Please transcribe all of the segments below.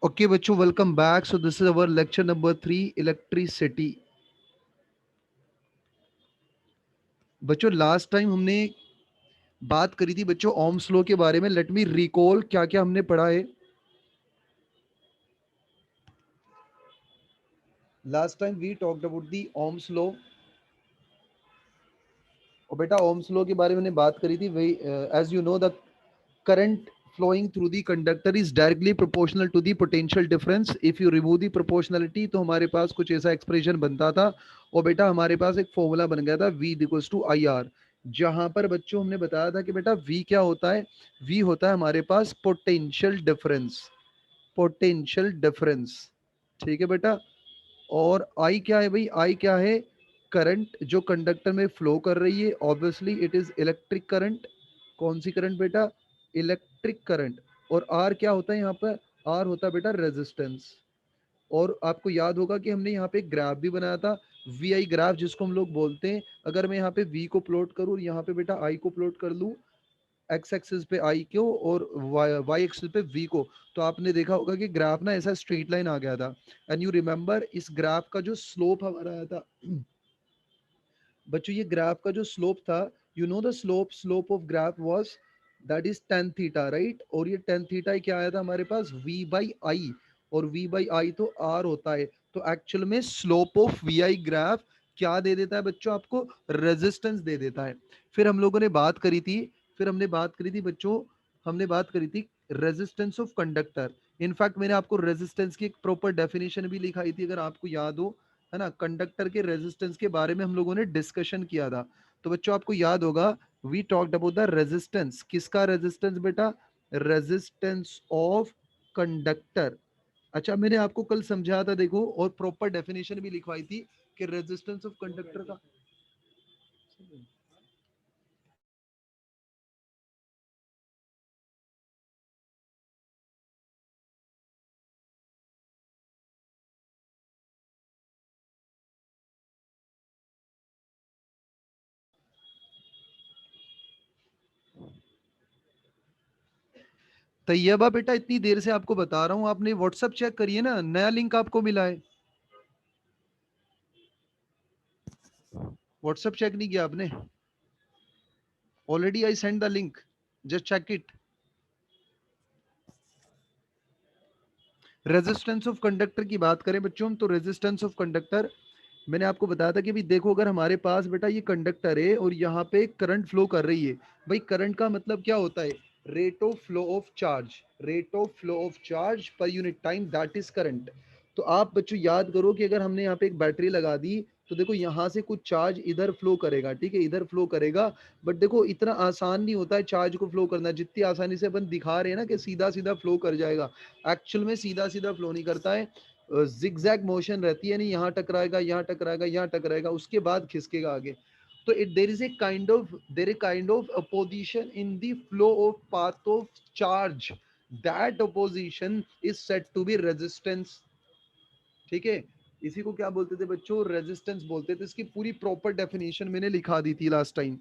Okay, बच्चों, welcome back. So this is our lecture number 3, electricity. बच्चों, last time हमने बात करी थी बच्चों ओम्स लॉ के बारे में. लेट मी रिकॉल क्या क्या हमने पढ़ा है. Last time we talked about the Ohm's law. और बेटा ओम्स लॉ के बारे में बात करी थी. वही as you know the current flowing through the conductor is directly proportional to the potential difference. If you remove the proportionality तो हमारे पास कुछ ऐसा एक्सप्रेशन बनता था. और बेटा हमारे पास एक फॉर्मूला बन गया था V equals to I R. जहां पर बच्चों हमने बताया था कि बेटा V क्या होता है. V होता है हमारे पास पोटेंशियल डिफरेंस. Potential difference. ठीक है बेटा. और I क्या है भाई. I क्या है. करंट जो कंडक्टर में फ्लो कर रही है. Obviously it is electric current. कौन सी करंट बेटा. Electric current. और आर क्या होता है यहाँ पर. आर होता है बेटा रेजिस्टेंस. और आपको याद होगा कि हमने यहाँ पे एक ग्राफ भी बनाया था. वी आई ग्राफ जिसको हम लोग बोलते हैं. अगर मैं यहाँ पे वी को प्लॉट करूँ और यहाँ पे बेटा आई को प्लॉट कर लूँ. एक्स एक्सिस पे आई को और वाई एक्सिस पे वी को. तो आपने देखा होगा कि ग्राफ ना ऐसा स्ट्रेट लाइन आ गया था. एंड यू रिमेंबर इस ग्राफ का जो स्लोप हमारा आया था. बच्चों ये ग्राफ का जो स्लोप था. You know the slope of graph was that is tan theta right. और ये टेन थीटा क्या आया था हमारे पास. We by I. और वी बाई आई तो आर होता है. तो एक्चुअल में slope of V I graph क्या दे देता है बच्चों आपको. रेजिस्टेंस दे देता है. फिर हम लोगों ने बात करी थी. फिर हमने बात करी थी बच्चों. हमने बात करी थी रेजिस्टेंस ऑफ कंडक्टर. इनफैक्ट मैंने आपको रेजिस्टेंस की एक प्रॉपर डेफिनेशन भी लिखाई थी अगर आपको याद हो. है ना. कंडक्टर के रेजिस्टेंस के बारे में हम लोगों ने डिस्कशन किया था. तो बच्चों आपको याद होगा. We talked about the resistance. किसका रेजिस्टेंस बेटा. Resistance of conductor. अच्छा मैंने आपको कल समझाया था देखो. और प्रॉपर डेफिनेशन भी लिखवाई थी कि रेजिस्टेंस ऑफ कंडक्टर का. तैयबा बेटा इतनी देर से आपको बता रहा हूं. आपने व्हाट्सएप चेक करिए ना. नया लिंक आपको मिला है. व्हाट्सएप चेक नहीं किया आपने. Already I send the link. Just check it. Resistance of conductor की बात करें बच्चों तो रेजिस्टेंस ऑफ कंडक्टर. मैंने आपको बताया था कि भाई देखो अगर हमारे पास बेटा ये कंडक्टर है और यहाँ पे करंट फ्लो कर रही है. भाई करंट का मतलब क्या होता है. Rate of flow of charge. Rate of flow of charge per unit time that is current. तो आप बच्चों याद करो कि अगर हमने यहाँ पे एक बैटरी लगा दी. तो देखो यहाँ से कुछ चार्ज इधर फ्लो करेगा. ठीक है इधर फ्लो करेगा. बट देखो इतना आसान नहीं होता है चार्ज को फ्लो करना. जितनी आसानी से अपन दिखा रहे हैं ना कि सीधा सीधा फ्लो कर जाएगा. एक्चुअल में सीधा सीधा फ्लो नहीं करता है. जिगजैग मोशन रहती है. नहीं यहाँ टकराएगा यहाँ टकराएगा यहाँ टकराएगा उसके बाद खिसकेगा आगे. तो it there is a kind of opposition in the flow of path of charge. That opposition is set to be resistance. ठीक है. इसी को क्या बोलते थे बच्चों. रेजिस्टेंस बोलते थे. इसकी पूरी प्रॉपर डेफिनेशन मैंने लिखा दी थी लास्ट टाइम.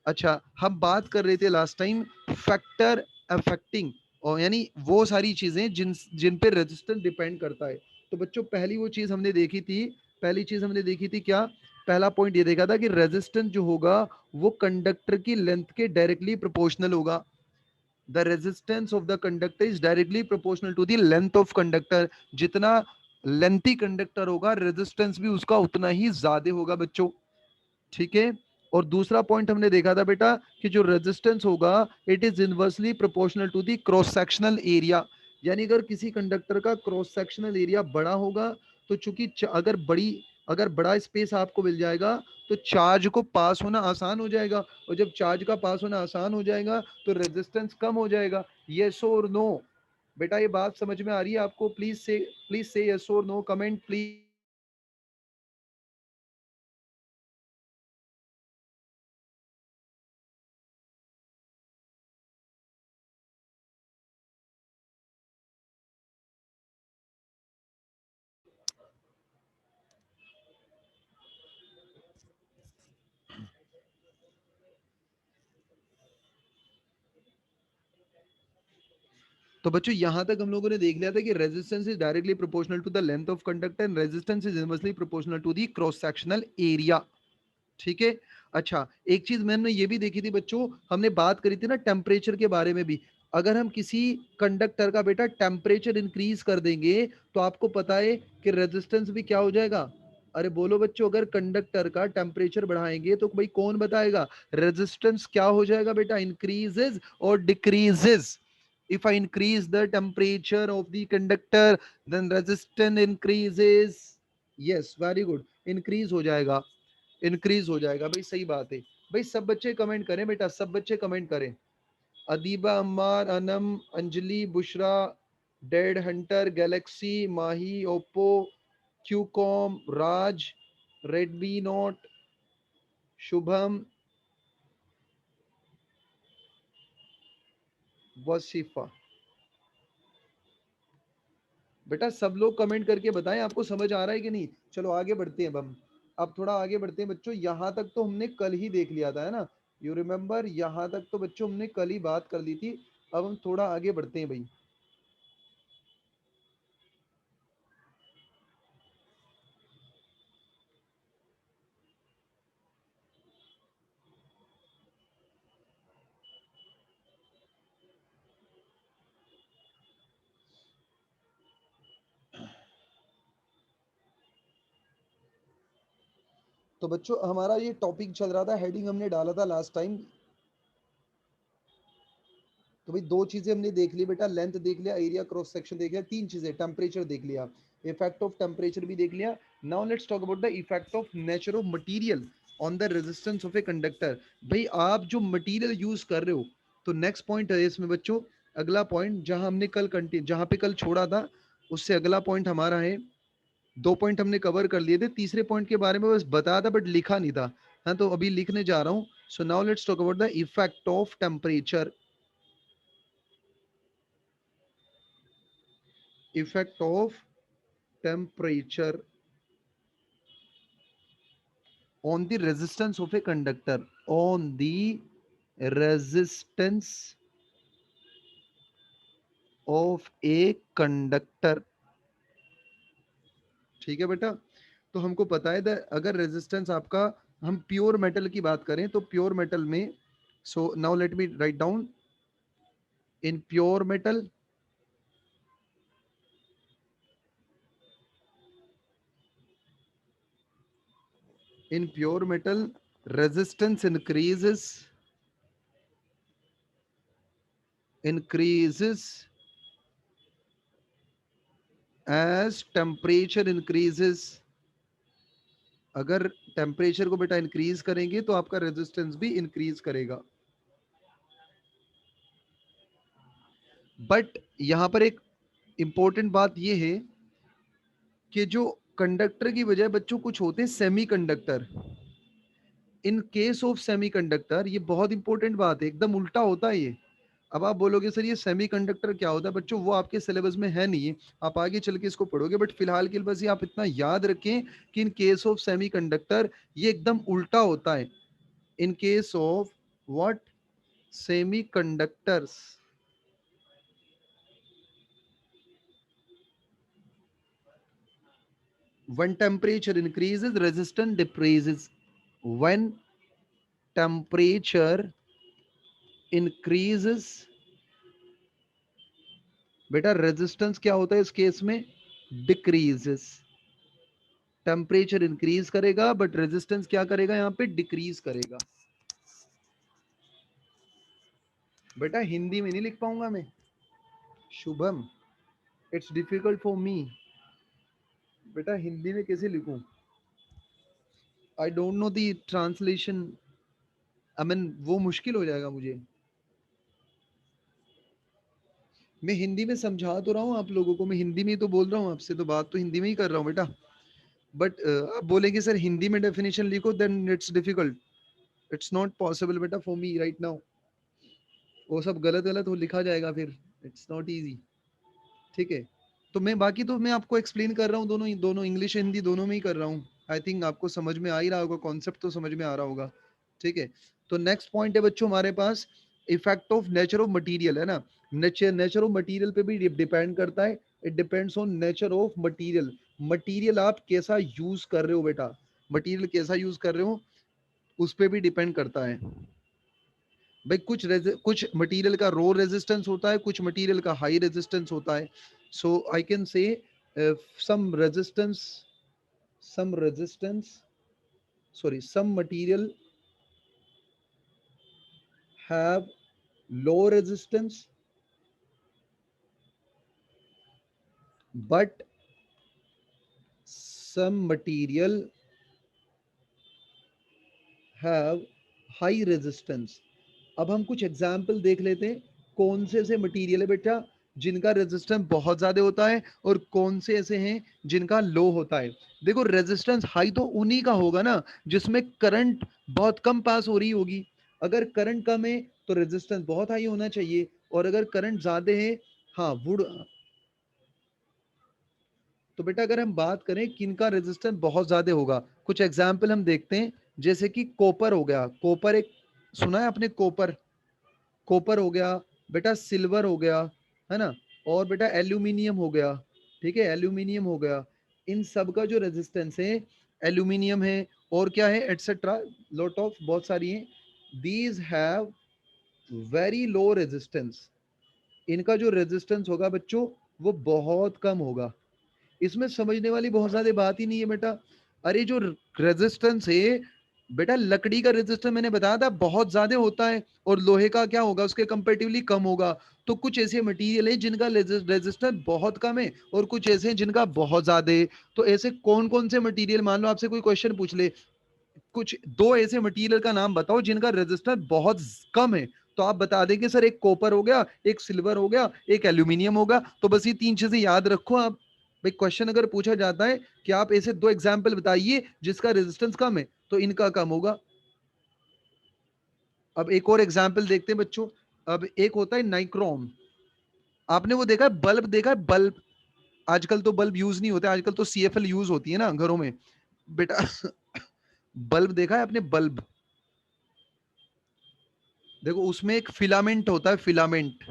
अच्छा हम बात कर रहे थे लास्ट टाइम फैक्टर अफेक्टिंग. और यानी वो सारी चीजें जिन जिन पे रेजिस्टेंस डिपेंड करता है. तो बच्चों पहली वो चीज हमने देखी थी. पहली चीज हमने देखी थी क्या. पहला पॉइंट ये देखा था कि रेजिस्टेंस जो होगा वो कंडक्टर की लेंथ के डायरेक्टली प्रोपोर्शनल होगा. The resistance of the conductor is directly proportional to the length of conductor. जितना लेंथी कंडक्टर होगा रेजिस्टेंस भी उसका उतना ही ज्यादा होगा बच्चों. ठीक है. और दूसरा पॉइंट हमने देखा था बेटा कि जो रेजिस्टेंस होगा it is inversely proportional to the cross sectional area. यानी अगर किसी कंडक्टर का क्रॉस सेक्शनल एरिया बड़ा होगा. तो चूंकि अगर बड़ा स्पेस आपको मिल जाएगा तो चार्ज को पास होना आसान हो जाएगा. और जब चार्ज का पास होना आसान हो जाएगा तो रेजिस्टेंस कम हो जाएगा. यस और नो. बेटा ये बात समझ में आ रही है आपको. प्लीज से यस और नो कमेंट प्लीज. तो बच्चों यहां तक हम लोगों ने देख लिया था कि resistance is directly proportional to the length of conductor and resistance is inversely proportional to the cross sectional area. ठीक है। अच्छा, एक चीज मैंने ये भी देखी थी बच्चों, हमने बात करी थी ना टेम्परेचर के बारे में भी। अगर हम किसी कंडक्टर का बेटा टेम्परेचर इंक्रीज कर देंगे तो आपको पता है कि रेजिस्टेंस भी क्या हो जाएगा। अरे बोलो बच्चों, अगर कंडक्टर का टेम्परेचर बढ़ाएंगे तो भाई कौन बताएगा, रेजिस्टेंस क्या हो जाएगा बेटा, इंक्रीजेस और decreases. if I increase the temperature of the conductor then resistance increases। yes, very good, increase हो जाएगा, इंक्रीज हो जाएगा। भाई सही बात है। भाई सब बच्चे कमेंट करें बेटा, सब बच्चे कमेंट करें। Adiba, Ammar, Anam, Anjali, Bushra, Dead Hunter, Galaxy, Mahi, Oppo, क्यूकॉम, राज, रेडमी नोट, शुभम, वसीफा। बेटा सब लोग कमेंट करके बताएं आपको समझ आ रहा है कि नहीं। चलो आगे बढ़ते हैं हम। अब थोड़ा आगे बढ़ते हैं बच्चों। यहां तक तो हमने कल ही देख लिया था, है ना। यू रिमेम्बर, यहां तक तो बच्चों हमने कल ही बात कर ली थी। अब हम थोड़ा आगे बढ़ते हैं भाई। तो बच्चों हमारा ये टॉपिक चल रहा था, हेडिंग हमने डाला था लास्ट टाइम। तो भाई दो चीजें हमने देख ली बेटा, लेंथ देख लिया, एरिया क्रॉस सेक्शन देख लिया, तीन चीजें, टेम्परेचर देख लिया, इफेक्ट ऑफ टेम्परेचर भी देख लिया। Now let's talk about the effect of nature of material on the resistance of a conductor. भाई आप जो मटेरियल यूज कर रहे हो, तो नेक्स्ट पॉइंट है इसमें बच्चों, अगला पॉइंट जहां हमने कल कंटिन्यू, जहां पे कल छोड़ा था उससे अगला पॉइंट हमारा है। दो पॉइंट हमने कवर कर लिए थे, तीसरे पॉइंट के बारे में बस बताया था बट लिखा नहीं था। हाँ तो अभी लिखने जा रहा हूँ। सो now let's talk about the effect of temperature. Effect of temperature on the resistance of a conductor, on the resistance of a conductor। ठीक है बेटा। तो हमको पता है अगर रेजिस्टेंस आपका, हम प्योर मेटल की बात करें तो प्योर मेटल में, so now let me write down, in pure metal, in pure metal resistance increases as temperature increases। अगर टेम्परेचर को बेटा इंक्रीज करेंगे तो आपका रेजिस्टेंस भी इंक्रीज करेगा। बट यहां पर एक इंपॉर्टेंट बात यह है कि जो कंडक्टर की बजाय बच्चों कुछ होते हैं semi conductor. In case of semi conductor, ये बहुत इंपॉर्टेंट बात है, एकदम उल्टा होता है ये। अब आप बोलोगे सर ये सेमी कंडक्टर क्या होता है, बच्चों वो आपके सिलेबस में है नहीं है, आप आगे चल के इसको पढ़ोगे। बट फिलहाल के लिए बस ये आप इतना याद रखें कि in case of semi conductor ये एकदम उल्टा होता है। In case of what, semi conductors, when temperature increases resistance decreases। when temperature increases, बेटा रेजिस्टेंस क्या होता है इस केस में, डिक्रीजेस। टेम्परेचर इंक्रीज करेगा बट रेजिस्टेंस क्या करेगा, यहाँ पे डिक्रीज करेगा। बेटा हिंदी में नहीं लिख पाऊंगा मैं, Shubham, it's difficult for me. बेटा हिंदी में कैसे लिखूं, I don't know the translation. I mean वो मुश्किल हो जाएगा मुझे। मैं हिंदी में समझा तो रहा हूँ आप लोगों को, मैं हिंदी में ही तो बोल रहा हूँ आपसे, तो बात तो हिंदी में ही कर रहा हूँ बेटा। बट आप बोलेंगे सर हिंदी में डेफिनेशन लिखो, then it's difficult, it's not possible बेटा फॉर मी राइट नाउ। वो सब गलत गलत हो लिखा जाएगा फिर, इट्स नॉट इजी। ठीक है। तो मैं बाकी तो मैं आपको एक्सप्लेन कर रहा हूँ, दोनों दोनों इंग्लिश हिंदी दोनों में ही कर रहा हूँ। आई थिंक आपको समझ में आ ही रहा होगा, कॉन्सेप्ट तो समझ में आ रहा होगा। ठीक है। तो नेक्स्ट पॉइंट है बच्चों हमारे पास, effect of nature of material, है ना। नेचर ऑफ मटेरियल पे भी डिपेंड करता है। It depends on nature of material. Material आप कैसा यूज कर रहे हो बेटा, मटेरियल कैसा यूज कर रहे हो उस पे भी डिपेंड करता है भाई। कुछ मटेरियल का रो रेजिस्टेंस होता है, कुछ मटेरियल का हाई रेजिस्टेंस होता है। सो I can say some resistance some resistance some material have low resistance but some material have high resistance। अब हम कुछ एग्जाम्पल देख लेते हैं कौन से मटेरियल है बेटा जिनका रेजिस्टेंस बहुत ज्यादा होता है और कौन से ऐसे हैं जिनका लो होता है। देखो रेजिस्टेंस हाई तो उन्हीं का होगा ना जिसमें करंट बहुत कम पास हो रही होगी। अगर करंट कम है तो रेजिस्टेंस बहुत हाई होना चाहिए, और अगर करंट ज्यादा है, हाँ वुड, तो बेटा अगर हम बात करें किनका रेजिस्टेंस बहुत ज्यादा होगा, कुछ एग्जाम्पल हम देखते हैं। जैसे कि कॉपर हो गया, कॉपर एक सुना है आपने, कॉपर, कॉपर हो गया बेटा, सिल्वर हो गया, है ना, और बेटा एल्यूमिनियम हो गया। ठीक है, एल्यूमिनियम हो गया। इन सब का जो रेजिस्टेंस है, एल्यूमिनियम है और क्या है एटसेट्रा, लॉट ऑफ बहुत सारी हैं, these have very low resistance. इनका जो रेजिस्टेंस होगा बच्चों वो बहुत कम होगा। इसमें समझने वाली बहुत ज्यादा बात ही नहीं है बेटा। अरे जो रेजिस्टेंस है बेटा, लकड़ी का रेजिस्टेंस मैंने बताया था बहुत ज्यादा होता है, और लोहे का क्या होगा उसके कंपेरेटिवली कम होगा। तो कुछ ऐसे मटेरियल है जिनका रेजिस्टेंस बहुत कम है और कुछ ऐसे हैं जिनका बहुत ज्यादा है। तो ऐसे कौन कौन से मटेरियल, मान लो आपसे कोई क्वेश्चन पूछ ले, कुछ दो ऐसे मटेरियल का नाम बताओ जिनका रेजिस्टेंस बहुत कम है, तो आप बता देंगे सर एक कॉपर हो गया, एक सिल्वर हो गया, एक एल्यूमिनियम होगा। तो बस ये तीन चीजें याद रखो आप। भाई क्वेश्चन अगर पूछा जाता है कि आप ऐसे दो एग्जाम्पल बताइए जिसका रेजिस्टेंस कम है, तो इनका कम होगा। अब एक और एग्जाम्पल देखते हैं बच्चों। अब एक होता है नाइक्रोम। आपने वो देखा है बल्ब, देखा है बल्ब, आजकल तो बल्ब यूज नहीं होता, आजकल तो सीएफएल यूज होती है ना घरों में बेटा। बल्ब देखा है आपने, बल्ब देखो उसमें एक फिलामेंट होता है, फिलामेंट,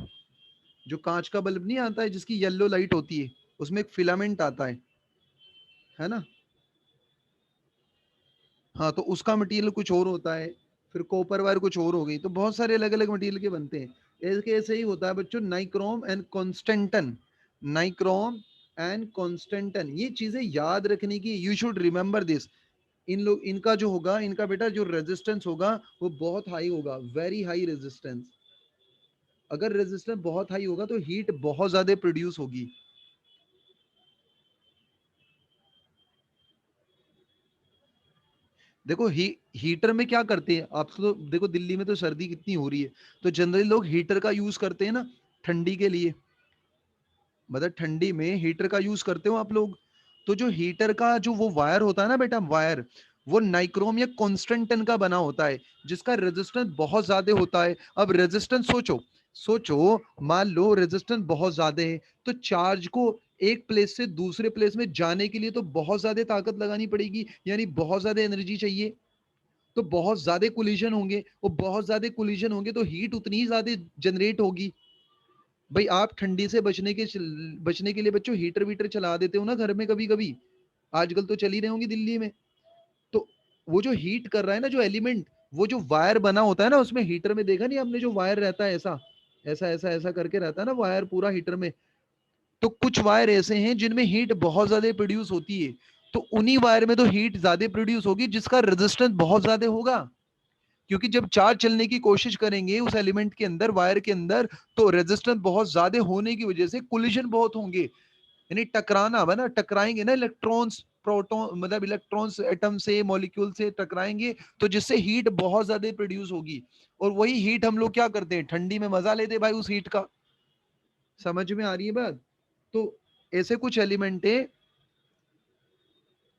जो कांच का बल्ब नहीं आता है जिसकी येलो लाइट होती है, उसमें एक फिलामेंट आता है ना। हाँ तो उसका मटेरियल कुछ और होता है, फिर कॉपर वायर कुछ और हो गई, तो बहुत सारे अलग अलग मटेरियल के बनते हैं। इसके ऐसे ही होता है बच्चों, nichrome and constantan, nichrome and constantan, ये चीजें याद रखने की, यू शुड रिमेंबर दिस। इन लोग, इनका जो होगा, इनका बेटा जो रेजिस्टेंस होगा वो बहुत हाई होगा, वेरी हाई रेजिस्टेंस। अगर रेजिस्टेंस बहुत हाई होगा तो हीट बहुत ज्यादा प्रोड्यूस होगी। देखो हीटर में क्या करते हैं आप, तो देखो दिल्ली में तो सर्दी कितनी हो रही है, तो जनरली लोग हीटर का यूज करते हैं ना ठंडी के लिए, मतलब ठंडी में हीटर का यूज करते हो आप लोग। तो जो हीटर का जो वो वायर होता है ना बेटा, वायर, वो नाइक्रोम या कॉन्स्टेंटन का बना होता है जिसका रेजिस्टेंस बहुत ज्यादा होता है। अब रेजिस्टेंस सोचो, सोचो मान लो रेजिस्टेंस बहुत ज्यादा है, तो चार्ज को एक प्लेस से दूसरे प्लेस में जाने के लिए तो बहुत ज्यादा ताकत लगानी पड़ेगी, यानी बहुत ज्यादा एनर्जी चाहिए। तो बहुत ज्यादा कोलिजन होंगे, और बहुत ज्यादा कोलिजन होंगे तो हीट उतनी ज्यादा जनरेट होगी। भाई आप ठंडी से बचने के लिए बच्चों हीटर वीटर चला देते हो ना घर में कभी कभी, आजकल तो चली रहे होंगी दिल्ली में। तो वो जो हीट कर रहा है ना, जो एलिमेंट, वो जो वायर बना होता है ना उसमें, हीटर में देखा नहीं आपने, जो वायर रहता है ऐसा ऐसा ऐसा ऐसा करके रहता है ना वायर पूरा हीटर में। तो कुछ वायर ऐसे हैं जिनमें हीट बहुत ज्यादा प्रोड्यूस होती है, तो उन्हीं वायर में तो हीट ज्यादा प्रोड्यूस होगी जिसका रेजिस्टेंस बहुत ज्यादा होगा। क्योंकि जब चार्ज चलने की कोशिश करेंगे उस एलिमेंट के अंदर, वायर के अंदर, तो रेजिस्टेंस बहुत ज्यादा होने की वजह से कोलिजन बहुत होंगे, यानी टकराना है ना, टकराएंगे ना इलेक्ट्रॉन्स, प्रोटॉन मतलब इलेक्ट्रॉन्स एटम से, मॉलिक्यूल से टकराएंगे, तो जिससे हीट बहुत ज्यादा प्रोड्यूस होगी। और वही हीट हम लोग क्या करते हैं, ठंडी में मजा लेते हैं भाई उस हीट का। समझ में आ रही है बात। तो ऐसे कुछ एलिमेंट है,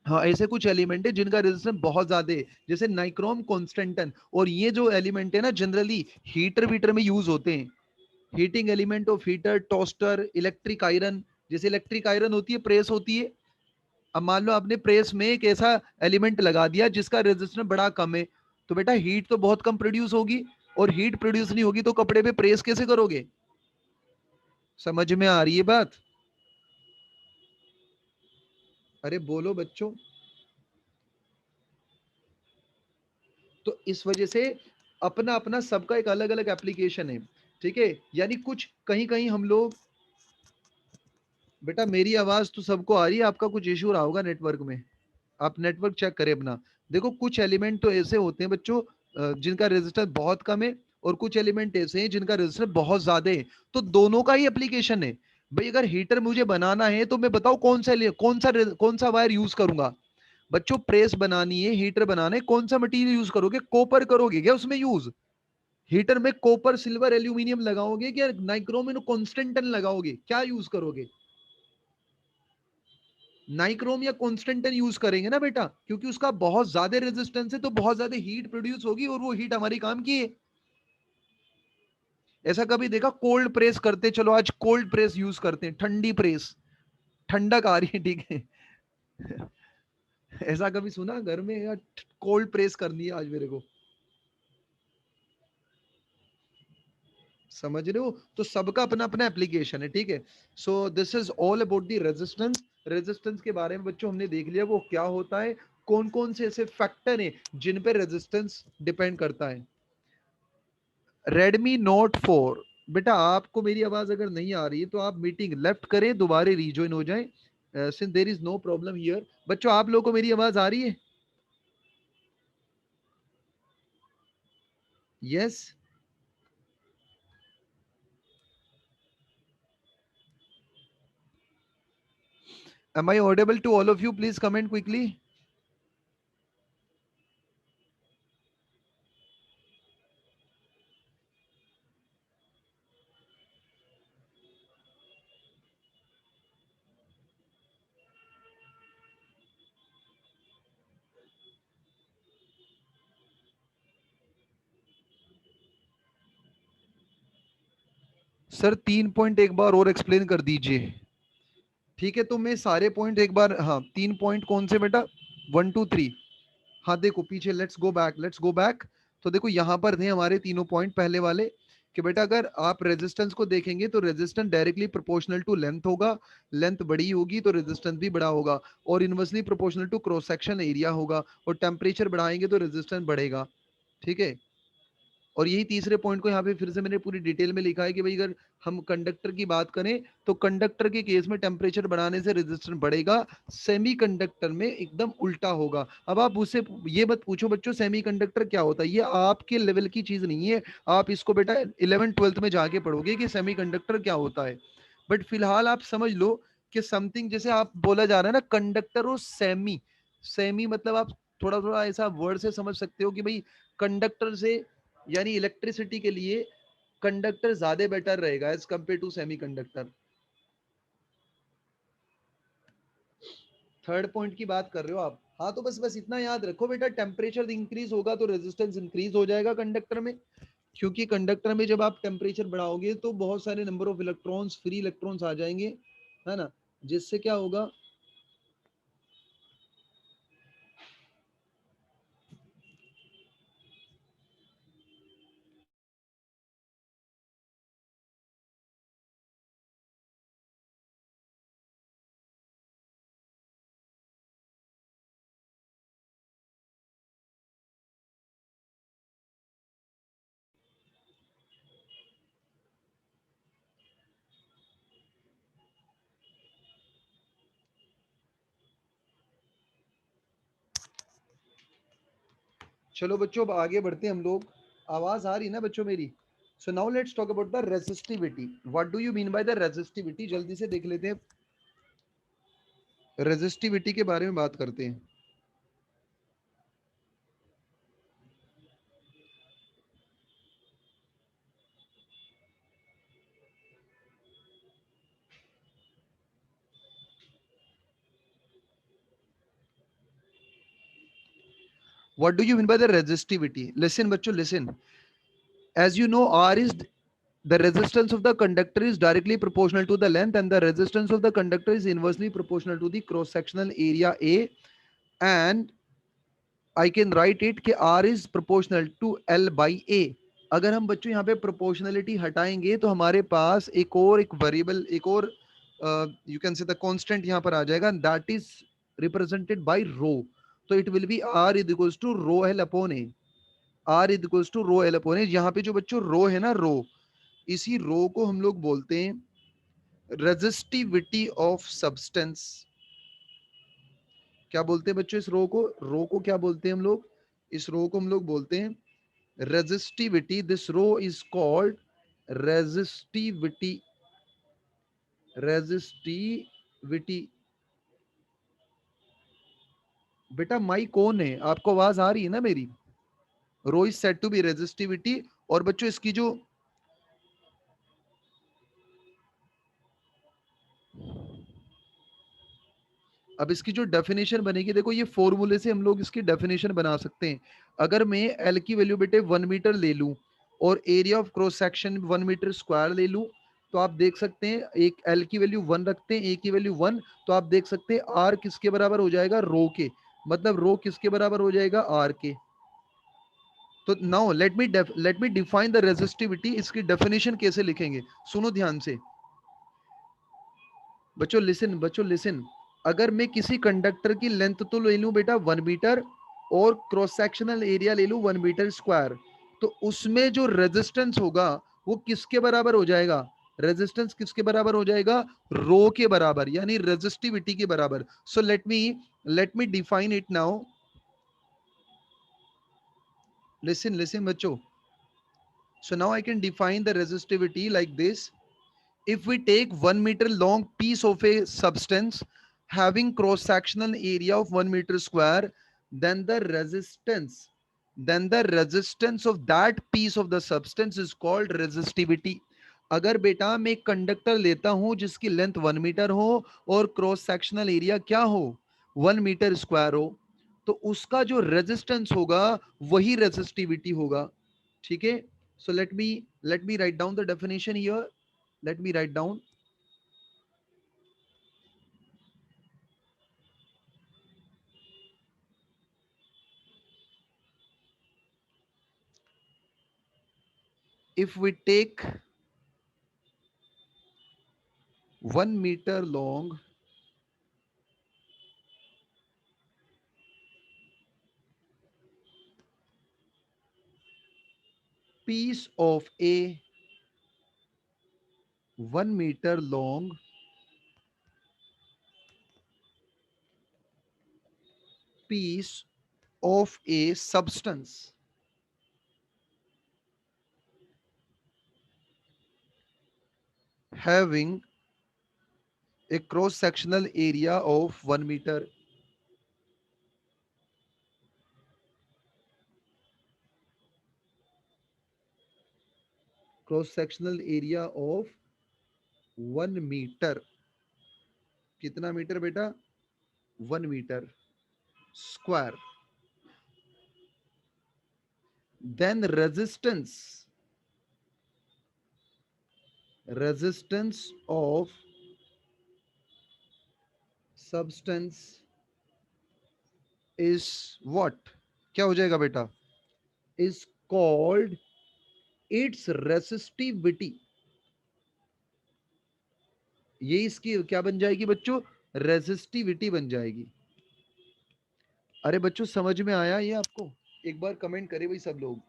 हाँ ऐसे कुछ एलिमेंट है जिनका रेजिस्टेंस बहुत ज्यादा है, जैसे नाइक्रोम, कॉन्स्टेंटन। और ये जो एलिमेंट है ना जनरली हीटर वीटर में यूज होते हैं, heating element of heater, toaster, electric iron. जैसे इलेक्ट्रिक आयरन होती है, प्रेस होती है। अब मान लो आपने प्रेस में एक ऐसा एलिमेंट लगा दिया जिसका रेजिस्टेंस बड़ा कम है, तो बेटा हीट तो बहुत कम प्रोड्यूस होगी, और हीट प्रोड्यूस नहीं होगी तो कपड़े पे प्रेस कैसे करोगे। समझ में आ रही है बात? अरे बोलो बच्चों। तो इस वजह से अपना अपना सबका एक अलग अलग एप्लीकेशन है, ठीक है। यानी कुछ कहीं कहीं हम लोग, बेटा मेरी आवाज तो सबको आ रही है, आपका कुछ इशू रहा होगा नेटवर्क में। आप नेटवर्क चेक करें अपना। देखो कुछ एलिमेंट तो ऐसे होते हैं बच्चों जिनका रेजिस्टेंस बहुत कम है, और कुछ एलिमेंट ऐसे हैं जिनका रेजिस्टेंस बहुत ज्यादा है। तो दोनों का ही एप्लीकेशन है। भाई अगर हीटर मुझे बनाना है तो मैं बताऊं कौन सा वायर यूज करूंगा। बच्चों प्रेस बनानी है, हीटर बनाना है, कौन सा मटेरियल यूज करोगे? कॉपर करोगे क्या उसमें यूज? हीटर में कॉपर सिल्वर एल्यूमिनियम लगाओगे क्या नाइक्रोम कॉन्स्टेंटन लगाओगे? क्या यूज करोगे? नाइक्रोम या कॉन्स्टेंटन यूज करेंगे ना बेटा, क्योंकि उसका बहुत ज्यादा रेजिस्टेंस है, तो बहुत ज्यादा हीट प्रोड्यूस होगी और वो हीट हमारी काम की है। ऐसा कभी देखा कोल्ड प्रेस करते? चलो आज कोल्ड प्रेस यूज करते हैं, ठंडी प्रेस, ठंडक आ रही है, ठीक है। ऐसा कभी सुना घर में यार कोल्ड प्रेस करनी है आज मेरे को? समझ रहे हो? तो सबका अपना अपना एप्लीकेशन है, ठीक है। So this is all about the resistance. Resistance के बारे में बच्चों हमने देख लिया वो क्या होता है, कौन कौन से ऐसे फैक्टर हैं जिन पे रेजिस्टेंस डिपेंड करता है। रेडमी नोट 4, बेटा आपको मेरी आवाज अगर नहीं आ रही है तो आप मीटिंग लेफ्ट करें, दोबारा रिज्वाइन हो जाएं, since there is no problem here. बच्चों आप लोगों को मेरी आवाज आ रही है? Yes. Am I audible to all of you? Please comment quickly. Sir 3 point एक बार और एक्सप्लेन कर दीजिए। ठीक है तो मैं सारे पॉइंट एक बार, हाँ 3 पॉइंट कौन से बेटा? 1 2 3। हाँ देखो पीछे, let's go back, let's go back. तो देखो यहाँ पर थे हमारे तीनों पॉइंट पहले वाले, कि बेटा अगर आप रेजिस्टेंस को देखेंगे तो resistance directly proportional to length होगा, लेंथ बड़ी होगी तो रेजिस्टेंस भी बड़ा होगा, और inversely proportional to cross section area होगा, और टेम्परेचर बढ़ाएंगे तो रेजिस्टेंस बढ़ेगा, ठीक है। और यही तीसरे पॉइंट को यहाँ पे फिर से मैंने पूरी डिटेल में लिखा है कि भाई अगर हम कंडक्टर की बात करें तो कंडक्टर के केस में टेम्परेचर बढ़ाने से रेजिस्टेंस बढ़ेगा, सेमी कंडक्टर में एकदम उल्टा होगा। अब आप उससे ये मत पूछो बच्चों सेमी कंडक्टर क्या होता है, ये आपके लेवल की चीज नहीं है। आप इसको बेटा 11th 12th में जाके पढ़ोगे कि सेमी कंडक्टर क्या होता है। बट फिलहाल आप समझ लो कि समथिंग, जैसे आप बोला जा रहा है ना कंडक्टर और सेमी, सेमी मतलब आप थोड़ा थोड़ा ऐसा वर्ड से समझ सकते हो कि भाई कंडक्टर से, यानी इलेक्ट्रिसिटी के लिए कंडक्टर ज्यादा बेटर रहेगा as compare to semiconductor. Third point की बात कर रहे हो आप? हाँ तो बस बस इतना याद रखो बेटा, टेम्परेचर इंक्रीज होगा तो रेजिस्टेंस इंक्रीज हो जाएगा कंडक्टर में, क्योंकि कंडक्टर में जब आप टेम्परेचर बढ़ाओगे तो बहुत सारे number of electrons, free electrons आ जाएंगे, है ना, जिससे क्या होगा। चलो बच्चों अब आगे बढ़ते हैं हम लोग। आवाज आ रही है ना बच्चों मेरी? सो now let's talk about the resistivity. What do you mean by the resistivity? जल्दी से देख लेते हैं, रेजिस्टिविटी के बारे में बात करते हैं। What do you mean by the resistivity? Listen, bachcho, listen. As you know, R is the resistance of the conductor is directly proportional to the length, and the resistance of the conductor is inversely proportional to the cross-sectional area A. And I can write it कि R is proportional to L by A. अगर हम बच्चों यहाँ पे proportionality हटाएंगे तो हमारे पास एक वेरिएबल, एक और you can say the constant यहाँ पर आ जाएगा, that is represented by rho. तो it will be R is equals to rho L upon A, R is equals to rho L upon A. यहाँ पे जो बच्चों रो है ना, रो, इसी रो को हम लोग बोलते हैं रेजिस्टिविटी ऑफ सब्सटेंस। क्या बोलते हैं बच्चों इस रो को क्या बोलते हैं हम लोग? इस रो को हम लोग बोलते हैं resistivity. This row is called resistivity. resistivity बेटा माई कौन है? आपको आवाज आ रही है ना मेरी? Rho is said to be resistivity. और बच्चों इसकी जो अब इसकी जो डेफिनेशन बनेगी, देखो ये फॉर्मूले से हम लोग इसकी डेफिनेशन बना सकते हैं। अगर मैं एल की वैल्यू बेटे 1 मीटर ले लूं और area of cross section 1 metre square ले लूं, तो आप देख सकते हैं, एक एल की वैल्यू 1 रखते हैं, ए की वैल्यू 1, तो आप देख सकते हैं आर किसके बराबर हो जाएगा? रो के। मतलब रो किसके बराबर हो जाएगा? आर के। तो now let me define the resistivity. इसकी डेफिनेशन कैसे लिखेंगे, सुनो ध्यान से बच्चों, लिसन बच्चों लिसन। अगर मैं किसी कंडक्टर की लेंथ तो ले लूं बेटा 1 मीटर और क्रॉस सेक्शनल एरिया ले लूं 1 मीटर स्क्वायर, तो उसमें जो रेजिस्टेंस होगा वो किसके बराबर हो जाएगा? रेजिस्टेंस किसके बराबर हो जाएगा? रो के बराबर, यानी रेजिस्टिविटी के बराबर। So let me define it now. Listen listen बच्चों। So now I can define the resistivity like this. If we take 1 meter long piece of a substance having cross-sectional area of 1 meter square, then the resistance of that piece of the substance is called resistivity. अगर बेटा मैं एक conductor लेता हूं जिसकी length 1 metre हो और cross sectional area क्या हो? 1 मीटर स्क्वायर हो, तो उसका जो रेजिस्टेंस होगा वही रेजिस्टिविटी होगा। ठीक है? So let me write down the definition here. Let me write down. If we take 1 meter long piece of a 1 meter long piece of a substance having a cross sectional area of 1 meter, cross sectional area of 1 meter, कितना metre बेटा? 1 meter square, then resistance of substance is what? क्या हो जाएगा बेटा? Is called its resistivity. ये इसकी क्या बन जाएगी बच्चों? रेजिस्टिविटी बन जाएगी। अरे बच्चों समझ में आया ये आपको? एक बार कमेंट करें भाई सब लोग।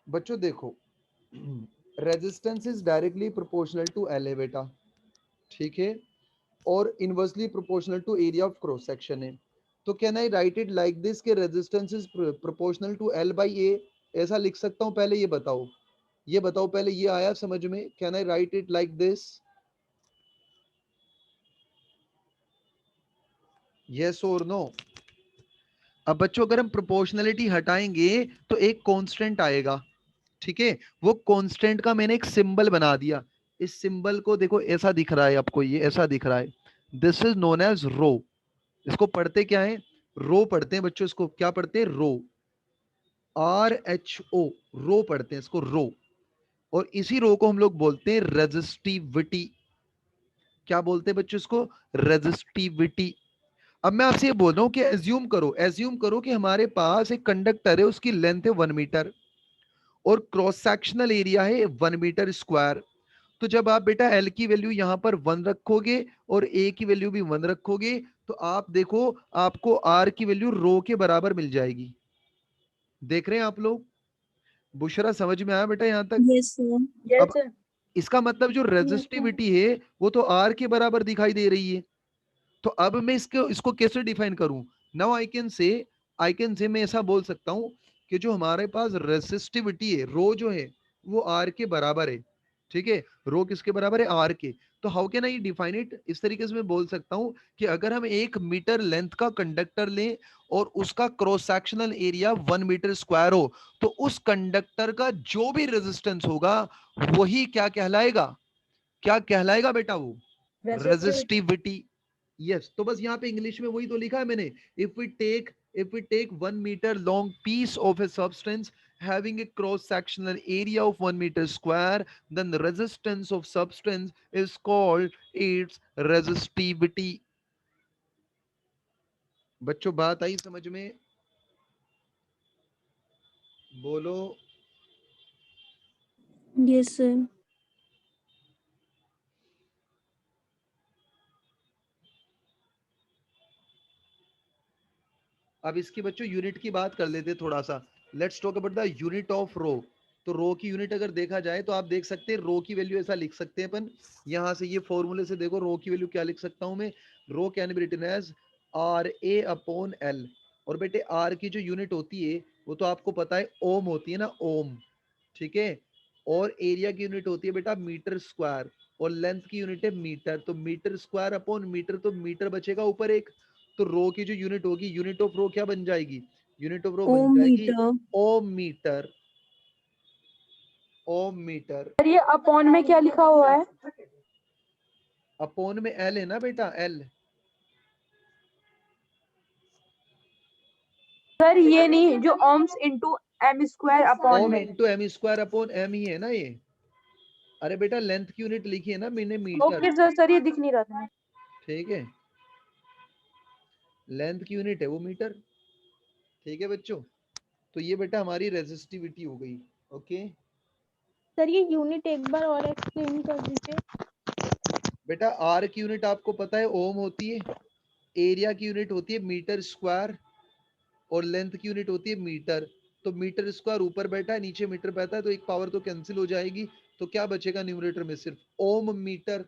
बच्चों देखो, resistance is directly proportional to L है बेटा, ठीक है, और inversely proportional to area of cross section है। तो can I write it like this के resistance is proportional to L by A? ऐसा लिख सकता हूं? पहले ये बताओ, ये बताओ पहले, ये आया समझ में? Can I write it like this? Yes और नो? अब बच्चों अगर हम प्रोपोर्शनलिटी हटाएंगे तो एक कांस्टेंट आएगा, ठीक है, वो कांस्टेंट का मैंने एक सिंबल बना दिया। इस सिंबल को देखो ऐसा दिख रहा है आपको, ये ऐसा दिख रहा है, दिस इज नोन एज रो। इसको पढ़ते क्या है, रो पढ़ते हैं बच्चों, इसको क्या पढ़ते हैं, रो, RHO, रो पढ़ते हैं इसको, रो। और इसी रो को हम लोग बोलते हैं रेजिस्टिविटी। क्या बोलते हैं बच्चों इसको, रेजिस्टिविटी। अब मैं आपसे ये बोल रहा हूं कि एज्यूम करो कि हमारे पास एक कंडक्टर है, उसकी लेंथ है 1 मीटर और क्रॉस सेक्शनल एरिया है 1 मीटर स्क्वायर। तो जब आप बेटा एल की वैल्यू यहां पर 1 रखोगे और ए की वैल्यू भी 1 रखोगे, तो आप देखो आपको आर की वैल्यू रो के बराबर मिल जाएगी। देख रहे हैं आप लोग, बुशरा समझ में आया बेटा यहां तक? Yes sir. अब इसका मतलब जो रेजिस्टिविटी है वो तो आर के बराबर दिखाई दे रही है। तो अब मैं इसको इसको कैसे डिफाइन करूं, नाउ आई कैन से मैं ऐसा बोल सकता हूं कि जो हमारे पास रेसिस्टिविटी है, रो जो है वो आर के बराबर है। ठीक है, रो किसके बराबर है, आर के। तो how can I define it, इस तरीके से मैं बोल सकता हूं कि अगर हम 1 मीटर लेंथ का कंडक्टर लें और उसका cross sectional area 1 metre square हो, तो उस कंडक्टर का जो भी रेजिस्टेंस होगा वही क्या कहलाएगा, क्या कहलाएगा बेटा, वो रेजिस्टिविटी। यस, तो बस यहाँ पे इंग्लिश में वही तो लिखा है मैंने, if we take 1 metre long piece of a substance having a cross sectional area of 1 meter square, then the resistance of substance is called its resistivity। बच्चों बात आई समझ में, बोलो। Yes sir. अब इसकी बच्चों यूनिट की बात कर लेते थोड़ा सा। Let's talk about the unit of rho. तो रो की यूनिट अगर देखा जाए तो आप देख सकते हैं रो की वैल्यू ऐसा लिख सकते हैं अपन, यहां से ये फॉर्मूले से देखो रो की वैल्यू क्या लिख सकता हूं मैं, rho can be written as RA/L। और बेटे आर की जो यूनिट होती है वो तो आपको पता है ओम होती है ना, ओम। ठीक है, और एरिया की यूनिट होती है बेटा मीटर स्क्वायर, और लेंथ की यूनिट है मीटर। तो मीटर स्क्वायर अपॉन मीटर, तो मीटर बचेगा ऊपर एक। तो रो की जो यूनिट होगी, यूनिट ऑफ रो क्या बन जाएगी, यूनिट ऑफ रो बन ओम जाएगी मीटर। ओम मीटर, ओम मीटर। सर ये अपॉन में क्या लिखा हुआ है? अपॉन में एल है ना बेटा, एल। सर ये नहीं, जो ohms into M square upon ohm में। Into M square upon M ही है ना ये। अरे बेटा लेंथ की यूनिट लिखी है ना मैंने, मीटर। ओके सर, सर ये दिख नहीं रहा था। ठीक है, लेंथ की यूनिट है वो मीटर। ठीक है बच्चों, तो ये बेटा हमारी रेजिस्टिविटी हो गई। ओके सर ये यूनिट एक बार और एक्सप्लेन कर दीजिए। बेटा, आर की यूनिट आपको पता है ओम होती है, एरिया की यूनिट होती है मीटर स्क्वायर, और लेंथ की यूनिट होती है मीटर। तो मीटर स्क्वायर ऊपर बैठा है, नीचे मीटर बैठा है, तो एक पावर तो कैंसिल हो जाएगी। तो क्या बचेगा न्यूमरेटर में, सिर्फ ओम मीटर।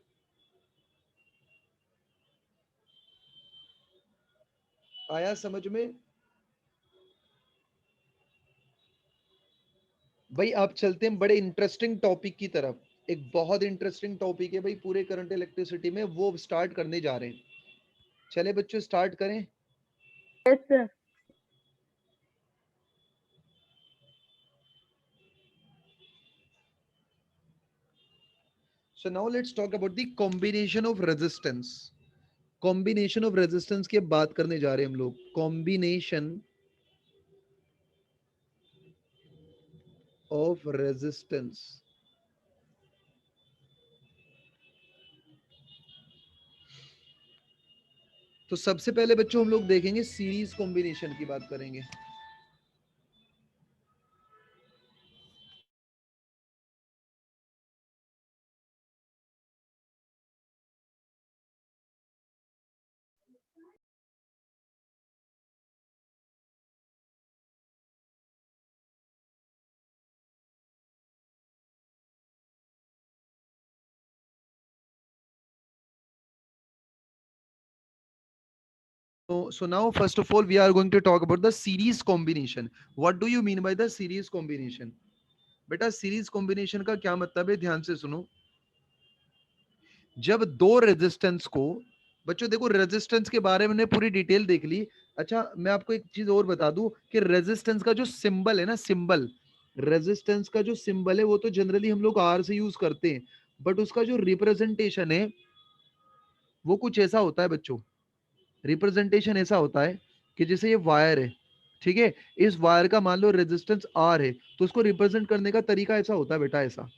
आया समझ में? भाई आप चलते हैं बड़े इंटरेस्टिंग टॉपिक की तरफ। एक बहुत इंटरेस्टिंग टॉपिक है भाई पूरे करंट इलेक्ट्रिसिटी में, वो स्टार्ट करने जा रहे हैं। चले बच्चों स्टार्ट करें। Yes sir. So now let's talk about the combination of resistance। Combination of resistance की बात करने जा रहे हैं हम लोग, कॉम्बिनेशन ऑफ रेजिस्टेंस। तो सबसे पहले बच्चों हम लोग देखेंगे सीरीज कॉम्बिनेशन की बात करेंगे। So now first of all we are going to talk about the series combination। What do you mean by the series combination? बेटा सीरीज कॉम्बिनेशन का क्या मतलब है, ध्यान से सुनो। जब दो रेजिस्टेंस को, बच्चों देखो रेजिस्टेंस के बारे में पूरी डिटेल देख ली। अच्छा मैं आपको एक चीज और बता दूं कि रेजिस्टेंस का जो सिंबल है ना, सिंबल, रेजिस्टेंस का जो सिंबल है वो तो जनरली हम लोग आर से यूज करते हैं, बट उसका जो रिप्रेजेंटेशन है वो कुछ ऐसा होता है बच्चों। रिप्रेजेंटेशन ऐसा होता है कि जैसे ये वायर है, ठीक है, इस वायर का मान लो रेजिस्टेंस आर है, तो उसको रिप्रेजेंट करने का तरीका ऐसा होता है बेटा, ऐसा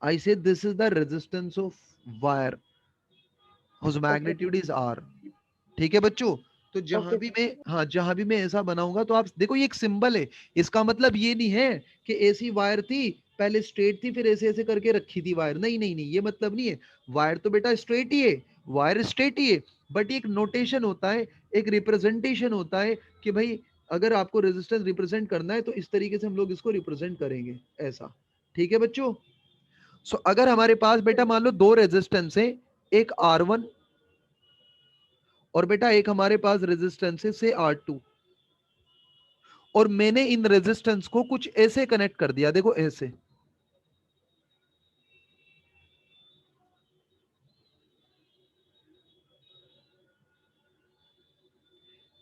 आई से this is the resistance of wire whose Okay. magnitude is r। ठीक है बच्चों, तो जहां Okay. भी मैं, हाँ जहां भी मैं ऐसा बनाऊंगा तो आप देखो ये एक सिंबल है, इसका मतलब ये नहीं है कि ऐसी वायर थी, पहले स्ट्रेट थी फिर ऐसे ऐसे करके रखी थी वायर, नहीं नहीं नहीं, ये मतलब नहीं है। वायर तो बेटा स्ट्रेट ही है, वायर स्ट्रेट ही है, बट एक नोटेशन होता है, एक रिप्रेजेंटेशन होता है कि भाई अगर आपको रेजिस्टेंस रिप्रेजेंट करना है तो इस तरीके से हम लोग इसको रिप्रेजेंट करेंगे, ऐसा। ठीक है बच्चों, सो अगर हमारे पास बेटा मान लो दो रेजिस्टेंस है, एक R1 और बेटा एक हमारे पास रेजिस्टेंस है से R2, और मैंने इन रेजिस्टेंस को कुछ ऐसे कनेक्ट कर दिया, देखो ऐसे,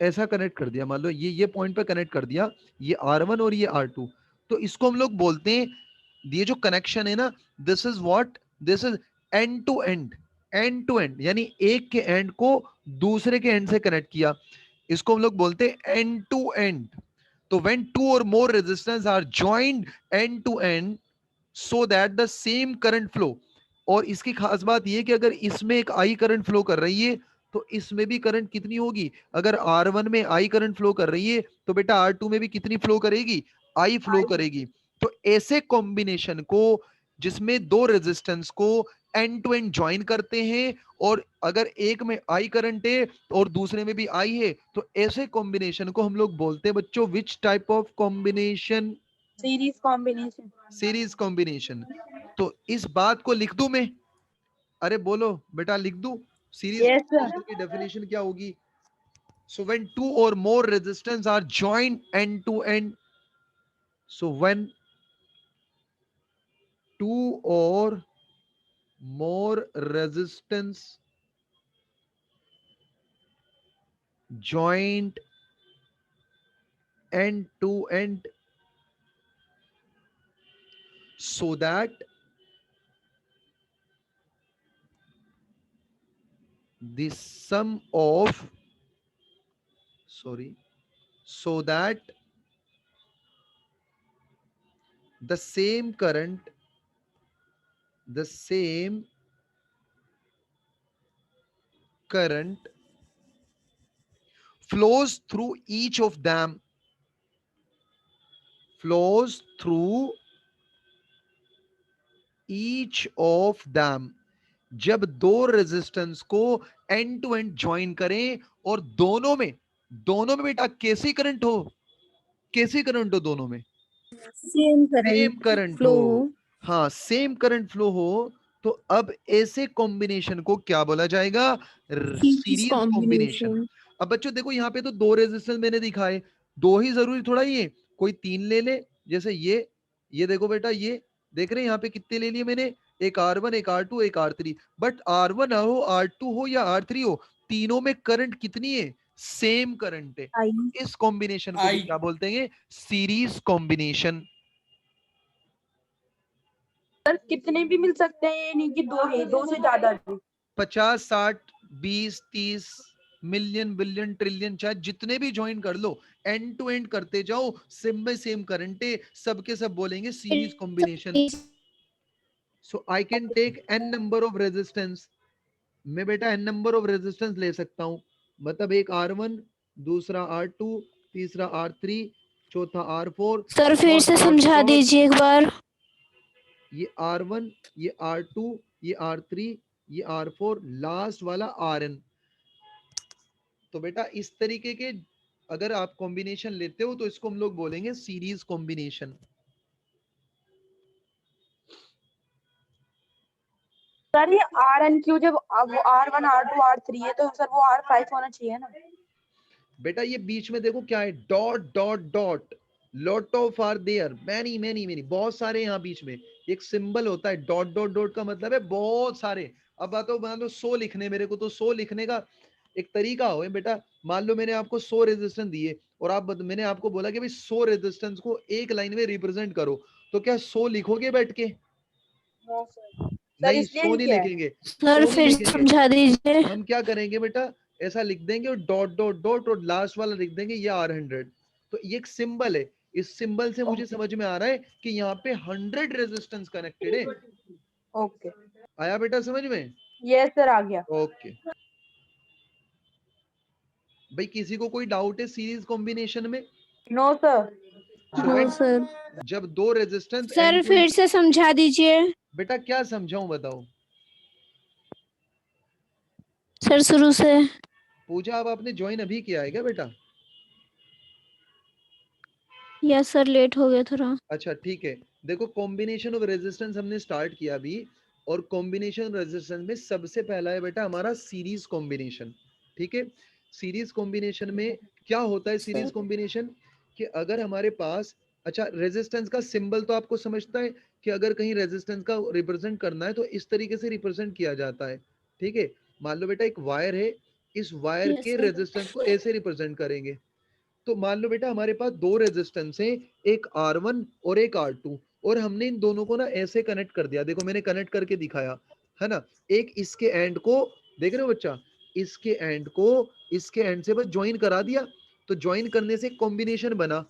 ऐसा कनेक्ट कर दिया, मान लो ये पॉइंट पे कनेक्ट कर दिया, ये R1 और ये R2, तो इसको हम लोग बोलते हैं, ये जो कनेक्शन है ना, this is what, this is end to end, end to end, यानी एक के एंड को दूसरे के एंड से कनेक्ट किया, इसको हम लोग बोलते हैं एंड टू एंड। तो when two or more resistors are joined end to end so that the same current flow, और इसकी खास बात यह कि अगर इसमें एक आई करंट फ्लो कर रही है तो इसमें भी करंट कितनी होगी, अगर R1 में आई करंट फ्लो कर रही है तो बेटा R2 में भी कितनी फ्लो करेगी, आई फ्लो I करेगी। तो ऐसे कॉम्बिनेशन को जिसमें दो रेजिस्टेंस को एंड टू एंड ज्वाइन करते हैं, और अगर एक में आई करंट है और दूसरे में भी आई है, तो ऐसे कॉम्बिनेशन को हम लोग बोलते हैं बच्चों which type of combination, series combination. Series combination. तो इस बात को लिख दूं मैं, अरे बोलो बेटा लिख दूं, सीरीज Yes, sir. कॉम्बिनेशन की डेफिनेशन क्या होगी, so when two or more resistance are joined end to end, so when two or more resistance joined end to end, so that the sum of, sorry, so that the same current, the same current flows through each of them, flows through each of them। जब दो resistance को and to and join करें और दोनों में बेटा कैसी current हो, कैसी करंट हो दोनों में, same same current current flow हो, हाँ सेम करंट फ्लो हो, तो अब ऐसे कॉम्बिनेशन को क्या बोला जाएगा, सीरीज सीरीज कॉम्बिनेशन। कॉम्बिनेशन। अब बच्चों देखो यहाँ पे तो दो रेजिस्टेंस मैंने दिखाए, दो ही जरूरी थोड़ा ही है, कोई तीन ले ले, जैसे ये देखो बेटा, ये देख रहे हैं यहाँ पे कितने ले लिए मैंने, एक R1 एक R2 एक R3, बट R1 हो R2 हो या R3 हो, तीनों में करंट कितनी है, सेम करंट है। आई इस कॉम्बिनेशन को भी क्या बोलते हैं, सीरीज कॉम्बिनेशन। सर कितने भी मिल सकते हैं, ये नहीं कि दो है, दो से ज्यादा भी। 50 60 20 30 मिलियन बिलियन ट्रिलियन, चाहे जितने भी ज्वाइन कर लो, एंड टू एंड करते जाओ, सेम में सेम करंट है, सबके सब बोलेंगे series combination. So I can take n number of resistance, मैं बेटा एन नंबर ऑफ रेजिस्टेंस ले सकता हूं, मतलब एक R1, दूसरा R2, तीसरा R3, चौथा R4, सर फिर और से समझा और दीजिए एक बार। ये R1, ये R2, ये R3, ये R4, लास्ट वाला Rn। तो बेटा इस तरीके के अगर आप कॉम्बिनेशन लेते हो तो इसको हम लोग बोलेंगे सीरीज कॉम्बिनेशन। सर ये RN जब वो R1 R2 R3 है, तो सर वो R5 होना चाहिए ना। बेटा ये बीच में देखो क्या है, dot dot dot, lot of are there, many many many, बहुत सारे यहाँ बीच में एक सिंबल होता है, डॉट डॉट डॉट का मतलब है बहुत सारे। अब बात हो, मान लो 100 लिखने, मेरे को तो 100 लिखने का एक तरीका हो बेटा, मान लो मैंने आपको 100 रेजिस्टेंस दिए, और मैंने आपको बोला कि भाई 100 रेजिस्टेंस को एक लाइन में रिप्रेजेंट करो, तो क्या 100 लिखोगे बैठ के? नो सर, सर नहीं, इसलिए 100 नहीं नहीं किया है। लिखेंगे, सर 100 नहीं फिर लिखेंगे। समझा दीजिए। हम क्या करेंगे बेटा, ऐसा लिख देंगे और डॉट डॉट डॉट और लास्ट वाला लिख देंगे ये R100। तो ये एक सिंबल है, इस सिंबल से मुझे ओके समझ में आ रहा है कि यहाँ पे 100 रेजिस्टेंस कनेक्टेड है। ओके, आया बेटा समझ में? यस सर आ गया। ओके भाई, किसी को कोई डाउट है सीरीज कॉम्बिनेशन में? No sir. So no when sir. जब दो रेजिस्टेंस सर एंड टू फिर से समझा दीजिए। बेटा क्या समझाऊं बताओ? सर शुरू से। पूजा अब आपने ज्वाइन अभी किया है क्या बेटा? यस सर, लेट हो गया थोड़ा। अच्छा ठीक है, देखो कॉम्बिनेशन ऑफ रेजिस्टेंस हमने स्टार्ट किया अभी, और कॉम्बिनेशन रेजिस्टेंस में सबसे पहला है बेटा हमारा सीरीज कॉम्बिनेशन। ठीक है, सीरीज कॉम्बिनेशन में क्या होता है? सीरीज सर कॉम्बिनेशन कि अगर हमारे पास, अच्छा रेजिस्टेंस का सिंबल तो आपको समझता है कि अगर कहीं रेजिस्टेंस का रिप्रेजेंट करना है तो इस तरीके से रिप्रेजेंट किया जाता है। ठीक है, मान लो बेटा एक वायर है, इस वायर यस के सर। रेजिस्टेंस को ऐसे रिप्रेजेंट करेंगे। तो मान लो बेटा हमारे पास दो रेजिस्टेंस हैं, एक R1 और एक R2, और हमने इन दोनों को ना ऐसे कनेक्ट कर दिया। देखो मैंने कनेक्ट करके दिखाया है ना, एक इसके एंड को, देख रहे हो बच्चा, इसके एंड को इसके एंड से बस ज्वाइन करा दिया, तो ज्वाइन करने से कॉम्बिनेशन बना।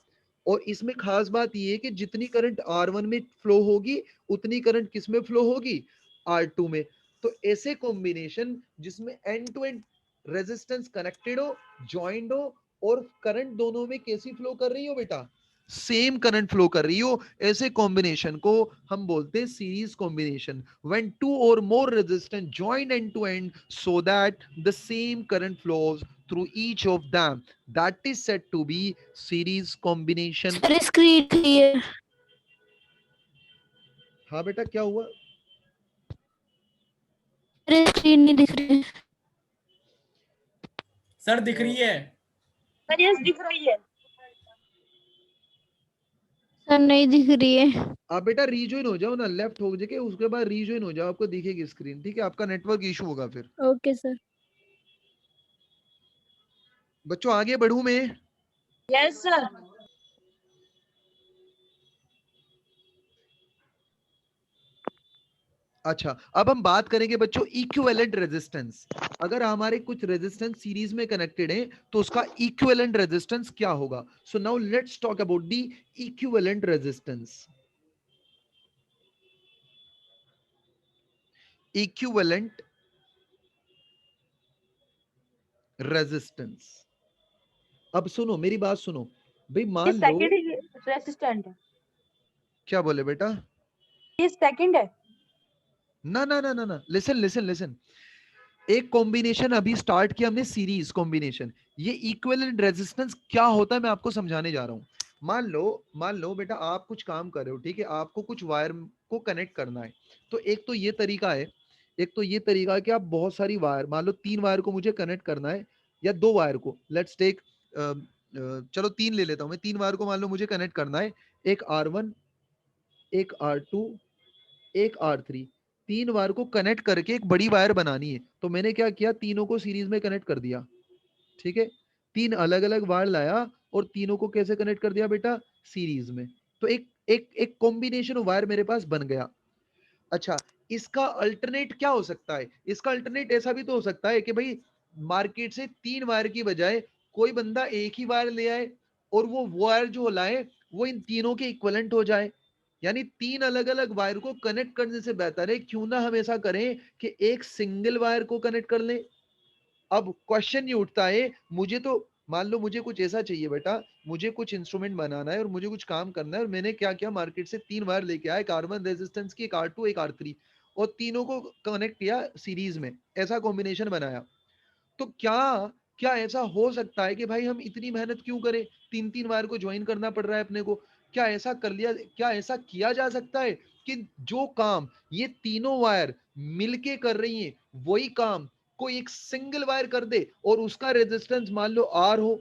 और इसमें खास बात ये है कि जितनी करंट R1 में फ्लो होगी उतनी करंट किस में फ्लो होगी? R2 में। तो ऐसे कॉम्बिनेशन जिसमें end to end resistance connected हो, ज्वाइंड हो, और करंट दोनों में कैसी फ्लो कर रही हो बेटा? सेम करंट फ्लो कर रही हो, ऐसे कॉम्बिनेशन को हम बोलते हैं series combination. When two or more resistance join end to end so that the same current flows through each of them, that is said to be series combination. Sir screen clear. हाँ बेटा क्या हुआ? Sir screen नहीं दिख रही। Sir दिख रही है। सर यस दिख रही है। सर नहीं दिख रही है। आप बेटा रीजॉइन हो जाओ ना, लेफ्ट हो जाके उसके बाद रीजॉइन हो जाओ, आपको दिखेगी स्क्रीन। ठीक है, आपका नेटवर्क इशू होगा फिर। Okay sir. बच्चों आगे बढ़ूं मैं? Yes sir. अच्छा, अब हम बात करेंगे बच्चों इक्विवेलेंट रेजिस्टेंस। अगर हमारे कुछ रेजिस्टेंस सीरीज में कनेक्टेड है तो उसका इक्विवेलेंट रेजिस्टेंस क्या होगा? So now let's talk about the equivalent resistance. Equivalent resistance, अब सुनो मेरी बात सुनो भाई, मान ये लो, सेकंड रेसिस्टेंट है। क्या बोले बेटा? ये सेकंड है। ना ना ना ना ना, लिसन लिसन लिसन, एक कॉम्बिनेशन अभी स्टार्ट किया हमने, सीरीज कॉम्बिनेशन। ये इक्विवेलेंट रेजिस्टेंस क्या होता है मैं आपको समझाने जा रहा हूं। मान लो बेटा आप कुछ काम कर रहे हो, ठीक है, आपको कुछ वायर को कनेक्ट करना है। तो एक तो ये तरीका है, एक तो ये तरीका है कि आप बहुत सारी वायर, मान लो 3 वायर को मुझे कनेक्ट करना है, या 2 वायर को, लेट्स टेक, चलो 3 ले लेता हूं मैं। 3 वायर को मान लो मुझे कनेक्ट करना है, एक R1, एक R2, एक R3। 3 वायर को कनेक्ट करके एक बड़ी वायर बनानी है, तो मैंने क्या किया, तीनों को सीरीज में कनेक्ट कर दिया। ठीक है, 3 अलग अलग वायर लाया और तीनों को कैसे कनेक्ट कर दिया बेटा? सीरीज में। तो एक एक एक कॉम्बिनेशन वायर मेरे पास बन गया। अच्छा, इसका अल्टरनेट क्या हो सकता है? इसका अल्टरनेट ऐसा भी तो हो सकता है कि भाई मार्केट से 3 वायर की बजाय कोई बंदा एक ही वायर ले आए, और वो वायर जो लाए वो इन तीनों के इक्विवेलेंट हो जाए। यानी 3 अलग अलग वायर को कनेक्ट करने से बेहतर है क्यों ना हम ऐसा करें कि एक सिंगल वायर को कनेक्ट कर लें। अब क्वेश्चन ये उठता है, मुझे तो, मान लो मुझे कुछ ऐसा चाहिए बेटा, मुझे कुछ इंस्ट्रूमेंट बनाना है और मुझे कुछ काम करना है, और मैंने क्या किया, मार्केट से 3 वायर लेके आया, एक R1 रेजिस्टेंस की, एक R2, एक R3, और तीनों को कनेक्ट किया सीरीज में, ऐसा कॉम्बिनेशन बनाया। तो क्या क्या ऐसा हो सकता है कि भाई हम इतनी मेहनत क्यों करें, 3 वायर को ज्वाइन करना पड़ रहा है अपने को? क्या ऐसा कर लिया, क्या ऐसा किया जा सकता है कि जो काम ये तीनों वायर मिलके कर रही हैं वही काम कोई एक सिंगल वायर कर दे, और उसका रेजिस्टेंस मान लो R हो,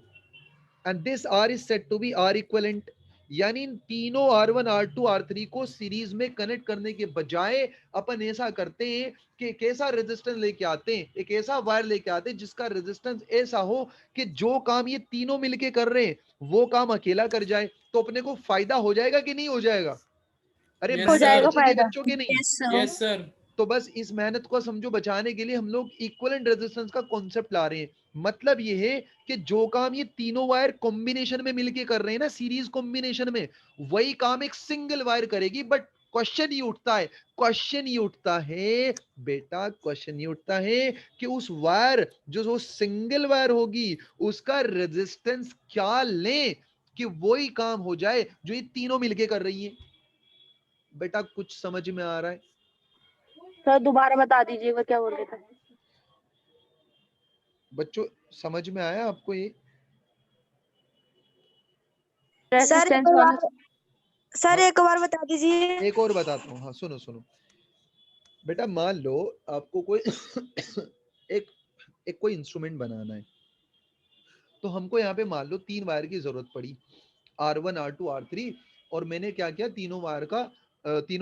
and this R is said to be R equivalent. यानी इन तीनों R1 R2 R3 को सीरीज में कनेक्ट करने के बजाय अपन ऐसा करते हैं कि एक ऐसा रेजिस्टेंस लेके आते हैं, एक ऐसा वायर लेके आते हैं जिसका रेजिस्टेंस ऐसा हो कि जो काम ये तीनों मिलके कर रहे हैं वो काम अकेला कर जाए। तो अपने को फायदा हो जाएगा कि नहीं हो जाएगा? अरे Yes, हो मेहनत जाएगा बचेगी फायदा। बच्चों की नहीं? Yes sir. तो बस इस मेहनत को समझो बचाने के लिए हम लोग इक्विवेलेंट रेजिस्टेंस का कॉन्सेप्ट ला रहे हैं। मतलब ये है कि जो काम ये तीनों वायर कॉम्बिनेशन में मिलके कर रहे हैं ना, सीरीज कॉम्बिनेशन में, वही काम एक सिंगल वायर करेगी। बट क्वेश्चन ये उठता है, क्वेश्चन ये उठता है बेटा, क्वेश्चन ये उठता है कि उस वायर जो वो सिंगल वायर होगी उसका रेजिस्टेंस क्या लें कि वही काम हो जाए जो ये तीनों मिलके कर रही है। बेटा कुछ समझ में आ रहा है? सर दोबारा बता दीजिएगा क्या बोल रहे थे। बच्चों समझ में आया आपको ये? रेजिस्टेंस वाला हाँ, एक बार बता दीजिए। एक और बताता हूँ। हाँ सुनो सुनो बेटा, मान लो आपको कोई एक कोई इंस्ट्रूमेंट बनाना है, तो हमको यहाँ पे मान लो 3 वायर की जरूरत पड़ी, R1 R2 R3, और मैंने क्या किया, तीनों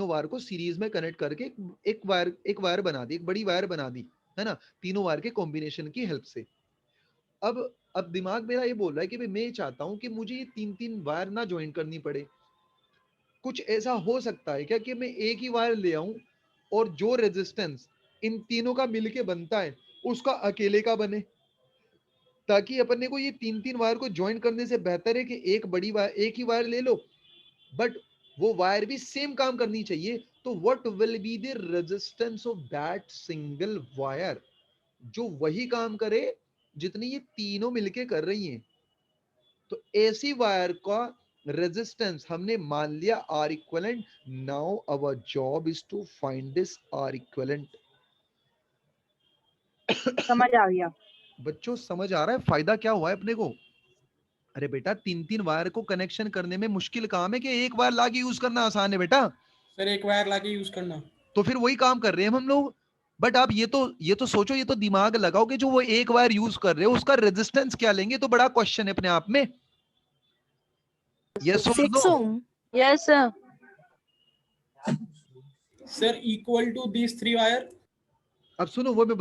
वायर को सीरीज में कनेक्ट करके एक वायर बना दी, एक बड़ी वायर बना दी, है ना, तीनों वायर के कॉम्बिनेशन की हेल्प से। अब दिमाग मेरा ये बोल रहा है कि भाई मैं ये चाहता हूँ कि मुझे ये 3 वायर ना ज्वाइन करनी पड़े। कुछ ऐसा हो सकता है क्या कि मैं एक ही वायर ले आऊं और जो रेजिस्टेंस इन तीनों का मिलके बनता है उसका अकेले का बने, ताकि अपन ने को ये 3 वायर को ज्वाइन करने से बेहतर है कि एक ही वायर ले लो, बट वो वायर भी सेम काम करनी चाहिए। तो what will be the resistance of that single wire जो वही काम करे जितनी ये तीनों मिलके कर रही हैं। तो ऐसी वायर का रेजिस्टेंस हमने मान लिया R equivalent. Now our job is to find this R equivalent. समझ आ गया। बच्चों समझ आ रहा है फायदा क्या हुआ है अपने को? अरे बेटा 3 वायर को कनेक्शन करने में मुश्किल काम है कि एक वायर लाके यूज करना आसान है बेटा। सर एक वायर लाके यूज करना। तो फिर वही काम कर रहे हैं हम लोग। बट आप ये तो सोचो, ये तो दिमाग लगाओ कि जो वो एक वायर यूज कर रहे हो उसका रेजिस्टेंस क्या लेंगे, तो बड़ा क्वेश्चन है अपने आप में। यस और 6 no? ohm. Yes sir equal to this 3 wire. अब सुनो, वो मैं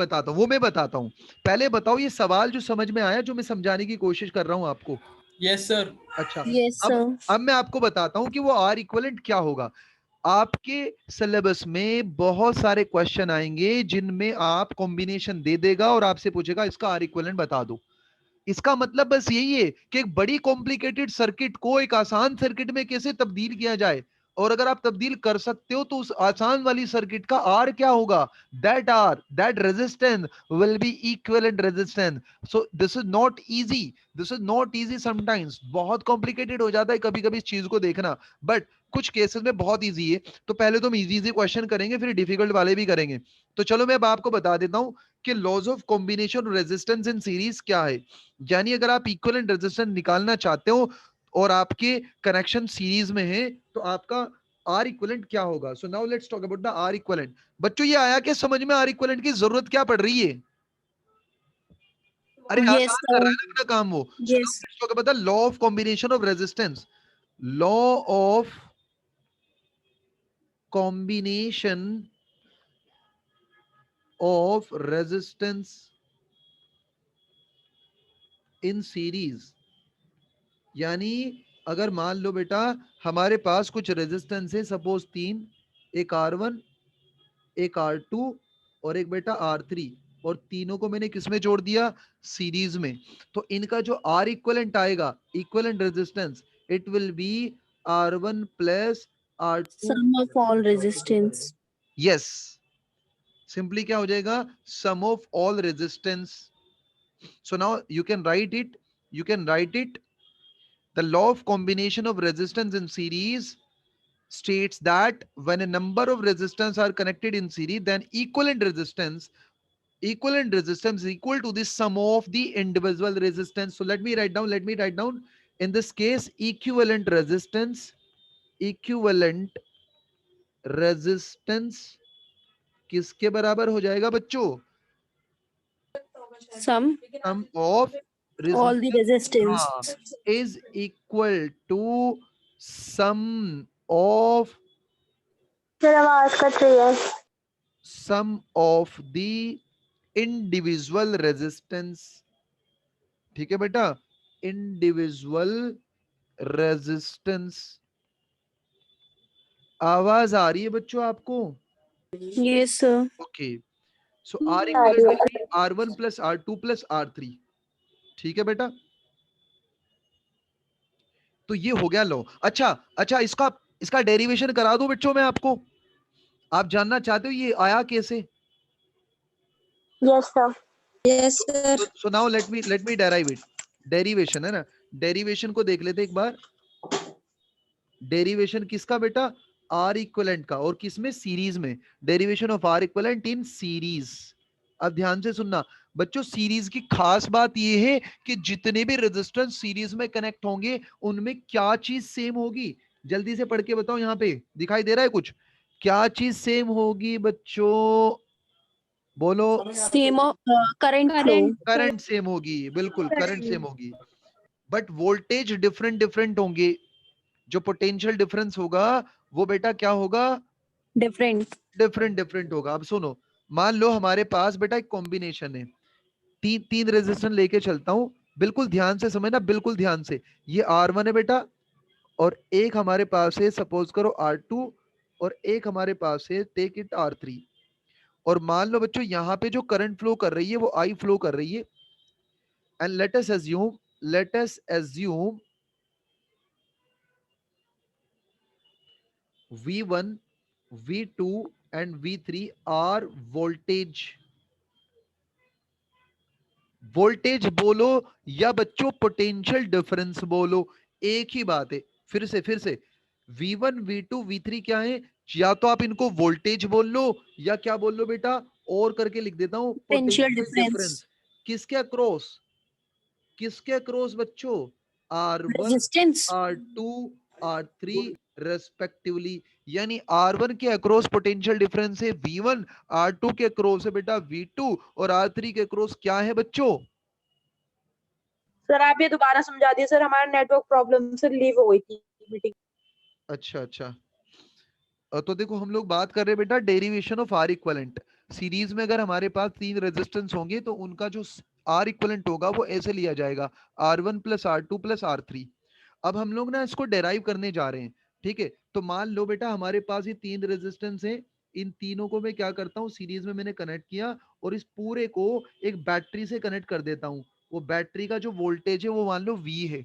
बताता हूँ। पहले बताओ ये सवाल जो समझ में आया, जो मैं समझाने की कोशिश कर रहा हूँ आपको? Yes sir. अच्छा, Yes, अब sir. अब मैं आपको बताता हूँ कि वो आर इक्विवेलेंट क्या होगा। आपके सिलेबस में बहुत सारे क्वेश्चन आएंगे जिनमें आप कॉम्बिनेशन दे देगा और आपसे पूछेगा इसका आर इक्विवेलेंट बता दो। इसका मतलब बस यही है कि एक बड़ी कॉम्प्लिकेटेड सर्किट को एक आसान सर्किट में कैसे तब्दील किया जाए, और अगर आप तब्दील कर सकते हो तो उस आसान वाली सर्किट का आर क्या होगा, that resistance will be equivalent resistance. So this is not easy, sometimes बहुत कॉम्प्लिकेटेड हो जाता है कभी कभी इस चीज को देखना, बट कुछ केसेस में बहुत इजी है। तो पहले तो हम इजी क्वेश्चन करेंगे, फिर डिफिकल्ट वाले भी करेंगे। तो चलो मैं अब आपको बता देता हूं कि laws of combination resistance in series क्या है। यानी अगर आप इक्विवेलेंट रेजिस्टेंस निकालना चाहते हो और आपके कनेक्शन सीरीज में है तो आपका आर इक्विवेलेंट क्या होगा। So now let's talk about the R equivalent. बच्चों ये आया कि समझ में आर इक्विवेलेंट की जरूरत क्या पड़ रही है? अरे Yes, आसान कर रहा sir. है ना अपना काम वो। So now Yes. Let's talk about the law of combination of resistance. Law of combination of resistance in series. यानी अगर मान लो बेटा हमारे पास कुछ रेजिस्टेंस है, सपोज 3, एक R1, एक R2 और एक बेटा R3, और तीनों को मैंने किसमें जोड़ दिया, सीरीज में। तो इनका जो आर इक्विवेलेंट आएगा, equivalent resistance, it will be R1 plus R2। Sum of all resistance. Yes, simply क्या हो जाएगा, sum of all resistance. So now you can write it. The law of combination of resistance in series states that when a number of resistance are connected in series, then equivalent resistance is equal to the sum of the individual resistance. So let me write down in this case equivalent resistance किसके बराबर हो जाएगा बच्चों? Sum Sum of all the resistance resistance. is equal to sum of sir आवाज cut रही है। Sum of the individual resistance. ठीक है बेटा, इंडिविजुअल रेजिस्टेंस। आवाज आ रही है बच्चों आपको? Yes, sir. Okay, so R आ रही इक्वल है। To R1 plus R2 plus R3। ठीक है बेटा, तो ये हो गया लो। अच्छा अच्छा, इसका इसका डेरिवेशन करा दूं बच्चों मैं आपको? आप जानना चाहते हो ये आया कैसे? Yes sir. Yes, sir. So now let me derive it. Derivation है ना, डेरिवेशन को देख लेते एक बार। डेरिवेशन किसका बेटा? आर इक्विवेलेंट का। और किसमें? सीरीज में। Derivation of R equivalent in series. अब ध्यान से सुनना बच्चों, सीरीज की खास बात यह है कि जितने भी रेजिस्टेंस सीरीज में कनेक्ट होंगे उनमें क्या चीज सेम होगी? जल्दी से पढ़ के बताओ, यहां पे दिखाई दे रहा है कुछ? क्या चीज सेम होगी बच्चों? बोलो। Same of current flow. Current same होगी, बिल्कुल करंट सेम होगी, बट वोल्टेज डिफरेंट डिफरेंट होंगे। जो पोटेंशियल डिफरेंस होगा वो बेटा क्या होगा? Different. डिफरेंट डिफरेंट होगा। अब सुनो, मान लो हमारे पास बेटा एक कॉम्बिनेशन है, तीन तीन रेजिस्टेंस लेके चलता हूं, बिल्कुल ध्यान से समझना, बिल्कुल ध्यान से। ये R1 है बेटा, और एक हमारे पास है सपोज करो R2, और एक हमारे पास है टेक इट R3। और मान लो बच्चों यहाँ पे जो करंट फ्लो कर रही है वो I फ्लो कर रही है। And let us assume V1, V2 and V3 are voltage। Voltage बोलो या बच्चों पोटेंशियल डिफरेंस बोलो, एक ही बात है। फिर से V1, V2, V3 क्या है? या तो आप इनको वोल्टेज बोल लो या क्या बोल लो बेटा, और करके लिख देता हूं, Potential पोटेंशियल डिफरेंस। difference. किसके अक्रॉस? किसके अक्रॉस बच्चों? R1, Resistance. R2, R3 respectively. यानी R1 के अक्रॉस पोटेंशियल डिफरेंस है V1, R2 के अक्रॉस है बेटा V2, और R3 के अक्रॉस क्या है बच्चों? सर आप ये दोबारा समझा दिए सर, हमारा नेटवर्क प्रॉब्लम से लीव हो गई थी मीटिंग। अच्छा अच्छा, तो देखो हम लोग बात कर रहे हैं बेटा derivation of R equivalent. Series में अगर हमारे पास तीन रेजिस्टेंस होंगे तो उनका जो आर इक्विवेलेंट होगा वो ऐसे लिया जाएगा, R1 plus R2 plus R3। अब हम लोग ना इसको डेराइव करने जा रहे हैं। ठीक है, तो मान लो बेटा हमारे पास ये तीन रेजिस्टेंस है, इन तीनों को मैं क्या करता हूँ, सीरीज में मैंने कनेक्ट किया, और इस पूरे को एक बैटरी से कनेक्ट कर देता हूँ। वो बैटरी का जो वोल्टेज है वो मान लो V है।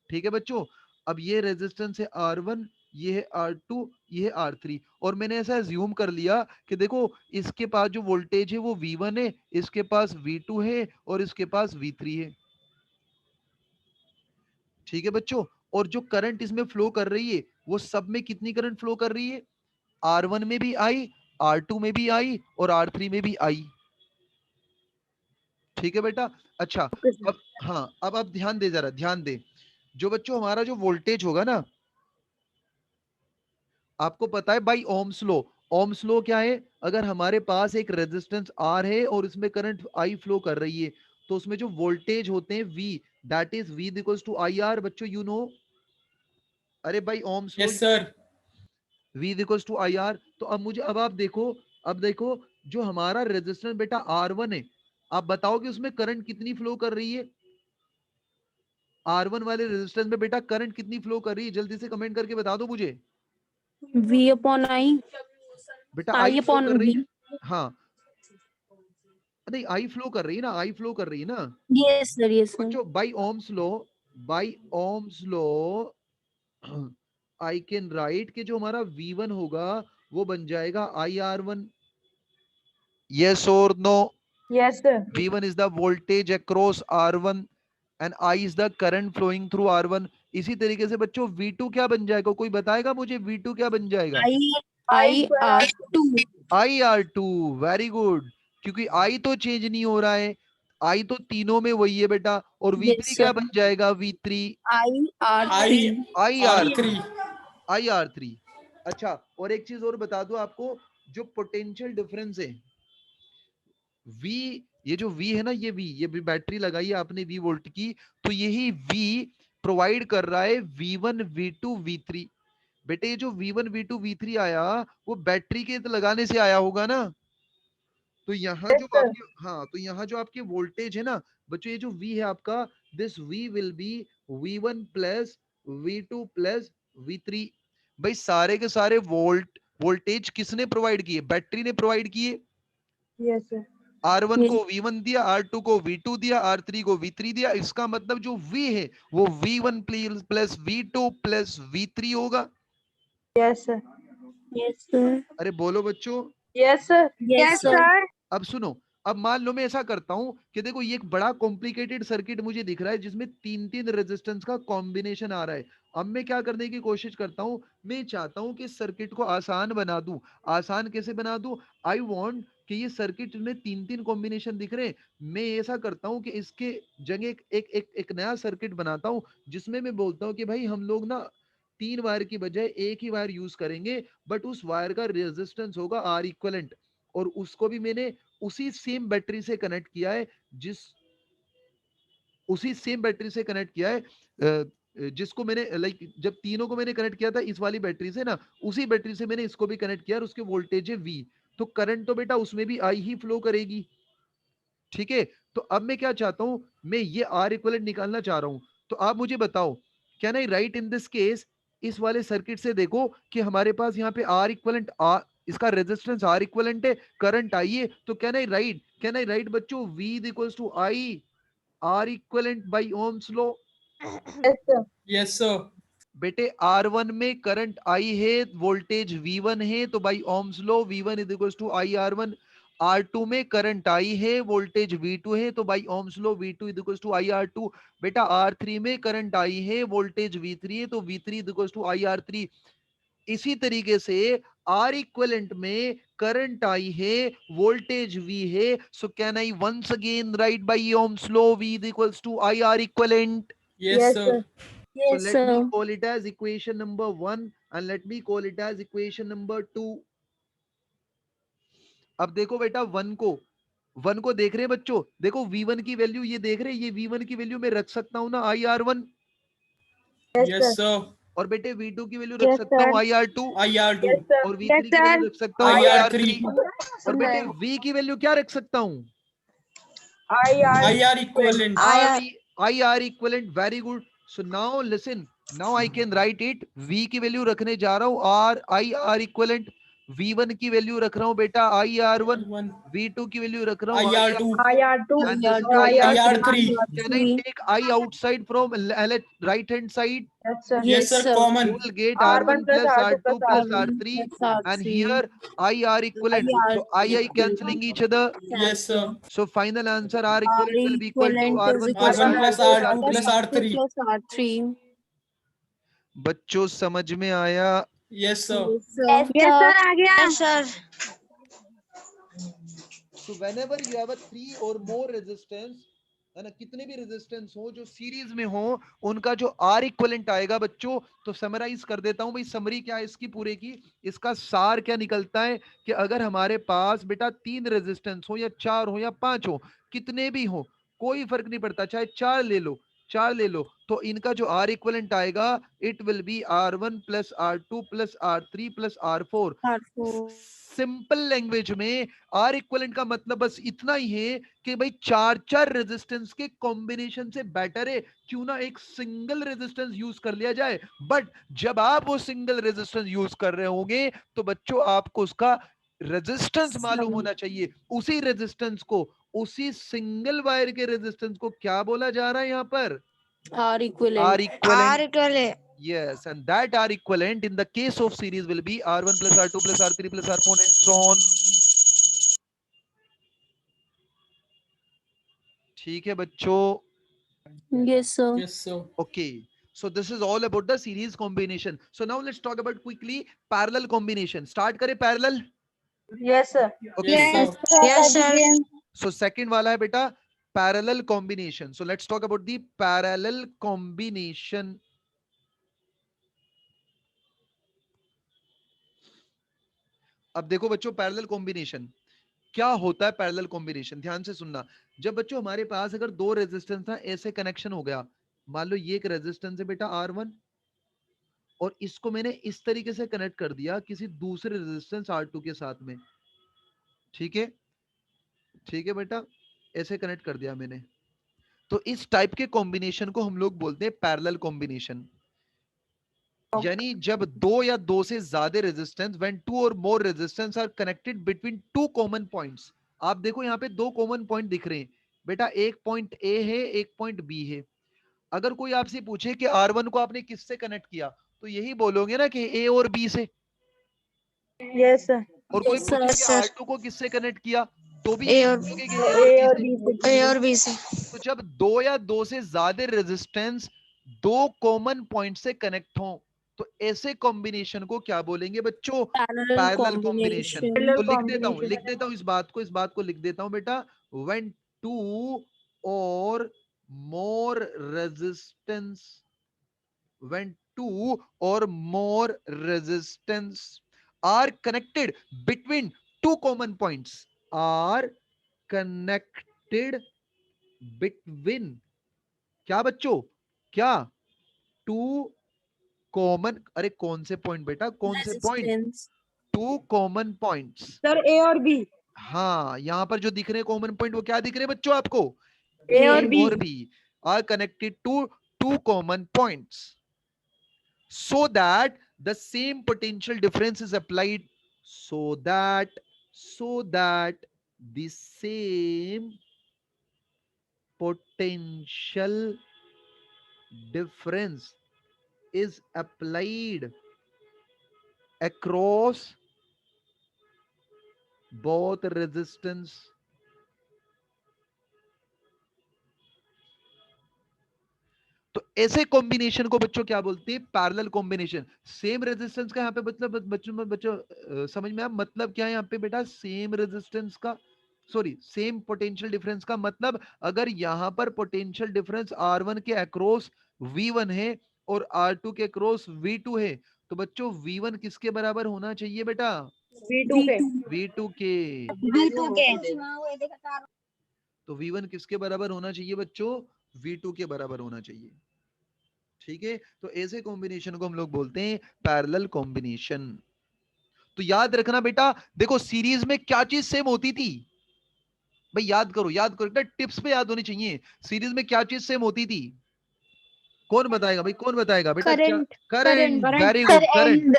ठीक है बच्चों, अब ये रेजिस्टेंस है R1, ये है R2, ये है R3, और मैंने ऐसा ज्यूम कर लिया कि देखो इसके पास जो वोल्टेज है वो V1 है, इसके पास V2 है, और इसके पास V3 है। ठीक है बच्चों, और जो करंट इसमें फ्लो कर रही है वो सब में कितनी करंट फ्लो कर रही है? R1 में भी आई, R2 में भी आई, और R3 में भी आई। ठीक है बेटा। अच्छा, अब हाँ, अब आप ध्यान दे, जरा ध्यान दे। जो बच्चों हमारा जो वोल्टेज होगा ना, आपको पता है बाई ओम्स लो। ओम्स लो क्या है? अगर हमारे पास एक रेजिस्टेंस R है और इसमें करंट I फ्लो कर रही है, तो उसमें जो वोल्टेज होते हैं V, that is V equals to IR। बच्चों यू नो, अरे भाई Ohm's law, yes sir. V equals to IR। तो अब आप देखो, अब देखो जो हमारा रेजिस्टेंस बेटा R1 है, आप बताओ कि उसमें करंट कितनी फ्लो कर रही है? R1 वाले रेजिस्टेंस में बेटा करंट कितनी फ्लो कर रही है? जल्दी से कमेंट करके बता दो मुझे। V upon I. बेटा I I फ्लो upon कर रही V. है। हाँ, नहीं आई फ्लो कर रही है ना, आई फ्लो कर रही है ना Yes, sir. Yes, sir. बच्चों। By Ohm's law I can write कि जो हमारा V1 होगा वो बन जाएगा IR1। यस और no? Yes sir. V1 is the voltage across R1 and I is the current flowing through R1। इसी तरीके से बच्चों V2 क्या बन जाएगा? कोई बताएगा मुझे V2 क्या बन जाएगा? I R2. IR2। Very good, क्योंकि I तो चेंज नहीं हो रहा है, I तो तीनों में वही है बेटा। और Yes, V3 sir. क्या बन जाएगा? V3 I I R3. IR3। R3। IR3। अच्छा, और एक चीज और बता दो आपको, जो पोटेंशियल डिफरेंस है V, ये जो V है ना, ये V, ये भी बैटरी लगाई है आपने V वोल्ट की, तो यही V प्रोवाइड कर रहा है V1 V2 V3। बेटे ये जो V1 V2 V3 आया वो बैटरी के लगाने से आया होगा ना। तो यहाँ Yes, जो sir. आपके, हाँ तो यहाँ जो आपके वोल्टेज है ना बच्चों, ये जो V है आपका, this V will be V1 plus V2 plus V3। भाई सारे के सारे वोल्टेज किसने प्रोवाइड किए? बैटरी ने प्रोवाइड किए। Yes, sir. R1 Yes. को V1 दिया, R2 को V2 दिया, R3 को V3 दिया। इसका मतलब जो V है वो V1 plus V2 plus V3 होगा। Yes, sir. Yes, sir. अरे बोलो बच्चों। Yes, sir. Yes, sir. अब सुनो, अब मान लो मैं ऐसा करता हूं कि देखो ये एक बड़ा कॉम्प्लिकेटेड सर्किट मुझे दिख रहा है जिसमें तीन तीन रेजिस्टेंस का कॉम्बिनेशन आ रहा है। अब मैं क्या करने की कोशिश करता हूं, मैं चाहता हूं कि इस सर्किट को आसान बना दूं। आसान कैसे बना दूं? आई वांट कि ये सर्किट में तीन तीन कॉम्बिनेशन दिख रहे हैं, मैं ऐसा करता हूं कि इसके जगह एक नया सर्किट बनाता हूं जिसमें मैं बोलता हूं कि भाई हम लोग ना 3 वायर की बजाय एक ही वायर यूज करेंगे, बट उस वायर का रेजिस्टेंस होगा आर इक्विवेलेंट। और उसको भी मैंने उसी सेम बैटरी से कनेक्ट किया है, उसी सेम बैटरी से कनेक्ट किया है जिसको मैंने लाइक जब तीनों को मैंने कनेक्ट किया था इस वाली बैटरी से ना, उसी बैटरी से मैंने इसको भी कनेक्ट किया और उसके वोल्टेज है V। तो करंट तो बेटा उसमें भी आई ही फ्लो करेगी। ठीक है, तो अब मैं क्या चाहता हूं, मैं ये आर इक्विवेलेंट निकालना चाह रहा हूं। तो आप मुझे बताओ, can I right in this case, इस वाले सर्किट से देखो कि हमारे पास यहाँ पे आर इक्विवेलेंट, इसका रेजिस्टेंस आर इक्विवेलेंट है, करंट आई है। तो कैन आई राइट बच्चों V equals to I R equivalent by Ohm's law. Yes, sir. Yes, sir. बेटे R1 में करंट I है, वोल्टेज V1 है, तो by Ohm's law V1 is equals to I R1। R2 में current I है, voltage V2 है, तो by Ohm's law V2 is equals to I R2। बेटा R3 में करंट I है, वोल्टेज V3 है, तो V3 is equals to I R3। इसी तरीके से R इक्विवेलेंट में करंट I है, वोल्टेज V है, so can I once again write by Ohm's law V is equals to I R equivalent. Yes, Yes, sir. sir. So Yes, let me sir. call it as equation number 1 and let me call it as equation number 2। अब देखो बेटा one को देख रहे हैं बच्चों, देखो V1 की वैल्यू ये देख रहे हैं, ये V1 की वैल्यू मैं रख सकता हूं ना IR1, Yes, Yes, sir. sir. और बेटे V2 की वैल्यू रख Yes, सकता हूं sir. IR2, IR2. Yes, sir. और V3 की वैल्यू रख सकता हूं IR3. IR3, और बेटे V की वैल्यू क्या रख सकता हूं? IR equivalent. IR equivalent, very good. So now listen, now I can write it। V की वैल्यू रखने जा रहा हूँ IR equivalent, V1 की वैल्यू रख रहा हूँ बेटा IR1, One. V2 की वैल्यू रख रहा हूँ IR2. IR2. and this is IR3. Can I take I outside from right hand side? Yes, sir. Yes, sir. You Common. will get R1 R1 plus plus R2 R2 plus plus R3. R3, Plus and R3. here IR equivalent, so II cancelling each other, Yes, sir. so final answer R R equivalent will be equal to equivalent is R1 equal plus to R1 R2 plus plus R2 plus R3। R3. plus R3. बच्चों समझ में आया? Yes, sir. Yes, sir. Yes, sir. So whenever you have a 3 or more resistance, है ना, कितने भी resistance हो जो सीरीज में हो, उनका जो आर इक्विवेलेंट आएगा बच्चों, तो समराइज कर देता हूं भाई, समरी क्या है इसकी पूरे की, इसका सार क्या निकलता है कि अगर हमारे पास बेटा 3 रेजिस्टेंस हो या 4 हो या 5 हो, कितने भी हो कोई फर्क नहीं पड़ता, चाहे 4 ले लो, तो इनका जो आर इक्विवेलेंट आएगा it will be R1 plus R2 plus R3 plus R4। R4. Simple language में आर इक्विवेलेंट का मतलब बस इतना ही है कि भाई 4 रेजिस्टेंस के कॉम्बिनेशन से बेटर है क्यों ना एक सिंगल रेजिस्टेंस यूज कर लिया जाए। बट जब आप वो सिंगल रेजिस्टेंस यूज कर रहे होंगे तो बच्चों आपको उसका रेजिस्टेंस मालूम होना चाहिए। उसी रेजिस्टेंस को, उसी सिंगल वायर के रेजिस्टेंस को क्या बोला जा रहा है यहाँ पर? R equivalent. R equivalent। Yes, and that R equivalent in the case of series will be R1 plus R2 plus R3 plus R4 and so on। ठीक है बच्चों? Yes, sir. Yes, sir. Okay, so this is all about the series combination. So now let's talk about quickly parallel combination। Start करें parallel? Yes, sir. Okay, Yes, sir. Yes, sir. so second वाला है बेटा parallel combination। So let's talk about the parallel combination। अब देखो बच्चों parallel combination क्या होता है। पैरेलल कॉम्बिनेशन ध्यान से सुनना, जब बच्चों हमारे पास अगर 2 रेजिस्टेंस था, ऐसे कनेक्शन हो गया, मान लो ये एक रेजिस्टेंस है बेटा R1, और इसको मैंने इस तरीके से कनेक्ट कर दिया किसी दूसरे रेजिस्टेंस R2 के साथ में। ठीक है, ठीक है बेटा, ऐसे कनेक्ट कर दिया मैंने। तो इस टाइप के कॉम्बिनेशन को हम लोग बोलते हैं पैरेलल कॉम्बिनेशन। यानी जब दो या दो से ज्यादा resistance, when two or more resistance R connected between two common points. आप देखो यहाँ पे दो कॉमन पॉइंट दिख रहे हैं बेटा, एक पॉइंट ए है, एक पॉइंट बी है। अगर कोई आपसे पूछे कि R1 को आपने किससे कनेक्ट किया, तो यही बोलोगे ना कि ए और बी से। Yes sir. और कोई Yes, sir. पूछे Yes, कि sir. R2 को किससे कनेक्ट किया, तो भी A यही और बोलोगे कि तो ए और ए बी और से। बी से। A और B से. तो जब दो या दो से ज्यादा रेजिस्टेंस दो कॉमन पॉइंट से कनेक्ट हो, तो ऐसे कॉम्बिनेशन को क्या बोलेंगे बच्चों? Parallel parallel combination. combination. तो पैरेलल लिख कॉम्बिनेशन। देता हूं इस बात को लिख देता हूं बेटा। When two or more resistance, when two or more resistance are connected between two common points, are connected between, क्या बच्चों, क्या, टू कॉमन, अरे कौन से पॉइंट बेटा, कौन से point, Resistance. Two common points. Sir A और बी। हाँ, यहां पर जो दिख रहे हैं कॉमन पॉइंट, वो क्या दिख रहे हैं बच्चों आपको? ए और ए बी। और B are connected to two common points, so that the same potential difference is applied, so that the same potential difference is applied across both resistance तो ऐसे कॉम्बिनेशन को बच्चों क्या बोलते हैं? Parallel combination. सेम रेजिस्टेंस का यहाँ पे मतलब बच्चों समझ में आया मतलब क्या है यहाँ पे बेटा? सेम रेजिस्टेंस का, सॉरी सेम पोटेंशियल डिफरेंस का मतलब, अगर यहाँ पर पोटेंशियल डिफरेंस R1 के अक्रॉस V1 है और R2 के अक्रॉस V2 है, तो बच्चों V1 किसके बराबर होना चाहिए बेटा? V2 के। V2 के। V2 के। तो V1 किसके बराबर होना चाहिए बच्चों? V2 के बराबर होना चाहिए। ठीक है, तो ऐसे कॉम्बिनेशन को हम लोग बोलते हैं पैरेलल कॉम्बिनेशन। तो याद रखना बेटा, देखो सीरीज में क्या चीज सेम होती थी भाई, याद करो बेटा, टिप्स पे याद होनी चाहिए। सीरीज में क्या चीज सेम होती थी? कौन बताएगा भाई, कौन बताएगा बेटा? क्या? Current. Current, very good, current.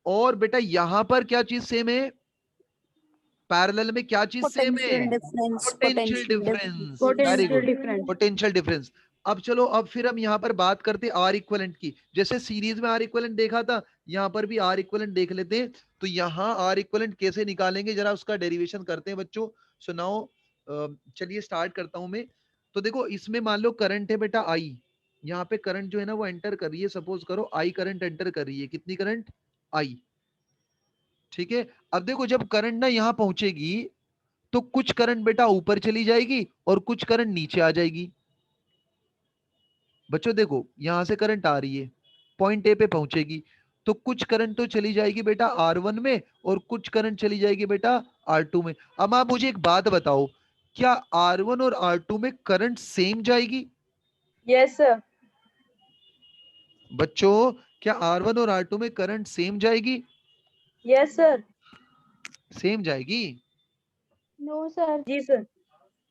और बेटा यहां पर क्या चीज सेम है? पैरेलल में क्या चीज सेम है? Potential difference. Potential Potential difference, difference. Very potential good, difference. Potential difference. अब चलो, अब फिर हम यहाँ पर बात करते हैं आर इक्विवेलेंट की। जैसे सीरीज में आर इक्विवेलेंट देखा था, यहाँ पर भी आर इक्विवेलेंट देख लेते हैं। तो यहाँ आर इक्विवेलेंट कैसे निकालेंगे, जरा उसका डेरिवेशन करते हैं बच्चों। सो नाउ चलिए स्टार्ट करता हूं मैं। तो देखो इसमें मान लो करंट है बेटा आई, यहाँ पे करंट जो है ना वो एंटर कर रही है, सपोज करो आई करंट एंटर कर रही है, कितनी करंट? आई। ठीक है, अब देखो जब करंट ना यहाँ पहुंचेगी, तो कुछ करंट बेटा ऊपर चली जाएगी और कुछ करंट नीचे आ जाएगी। बच्चों देखो यहां से करंट आ रही है, पॉइंट ए पे पहुंचेगी, तो कुछ करंट तो चली जाएगी बेटा R1 में और कुछ करंट चली जाएगी बेटा R2 में। अब आप मुझे एक बात बताओ, क्या R1 और R2 में करंट सेम जाएगी? Yes sir. बच्चों क्या R1 और R2 में करंट सेम जाएगी? Yes sir. सेम जाएगी? No sir. जी सर।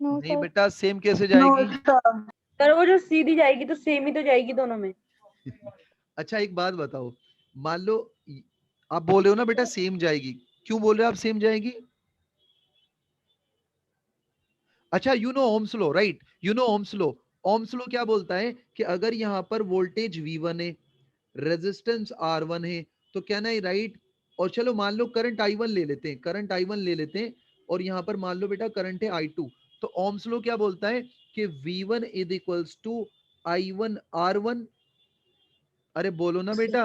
नो नहीं सर। बेटा, सेम कैसे जाएगी? सर वो जो सीधी जाएगी तो सेम ही तो जाएगी दोनों में। अच्छा एक बात बताओ, मान लो आप बोल रहे हो ना बेटा सेम जाएगी, क्यों बोल रहे हो आप सेम जाएगी? अच्छा, you know Ohm's law, right? You know Ohm's law. Ohm's law क्या बोलता है कि अगर यहाँ पर वोल्टेज V1 है, रेजिस्टेंस R1 है, तो क्या नहीं, राइट? और चलो मान लो करंट I1 ले लेते हैं, करंट I1 ले लेते हैं, और यहाँ पर मान लो बेटा करंट है I2। तो ओम्स लॉ क्या बोलता है कि V1 is equals to I1 R1। अरे बोलो ना बेटा।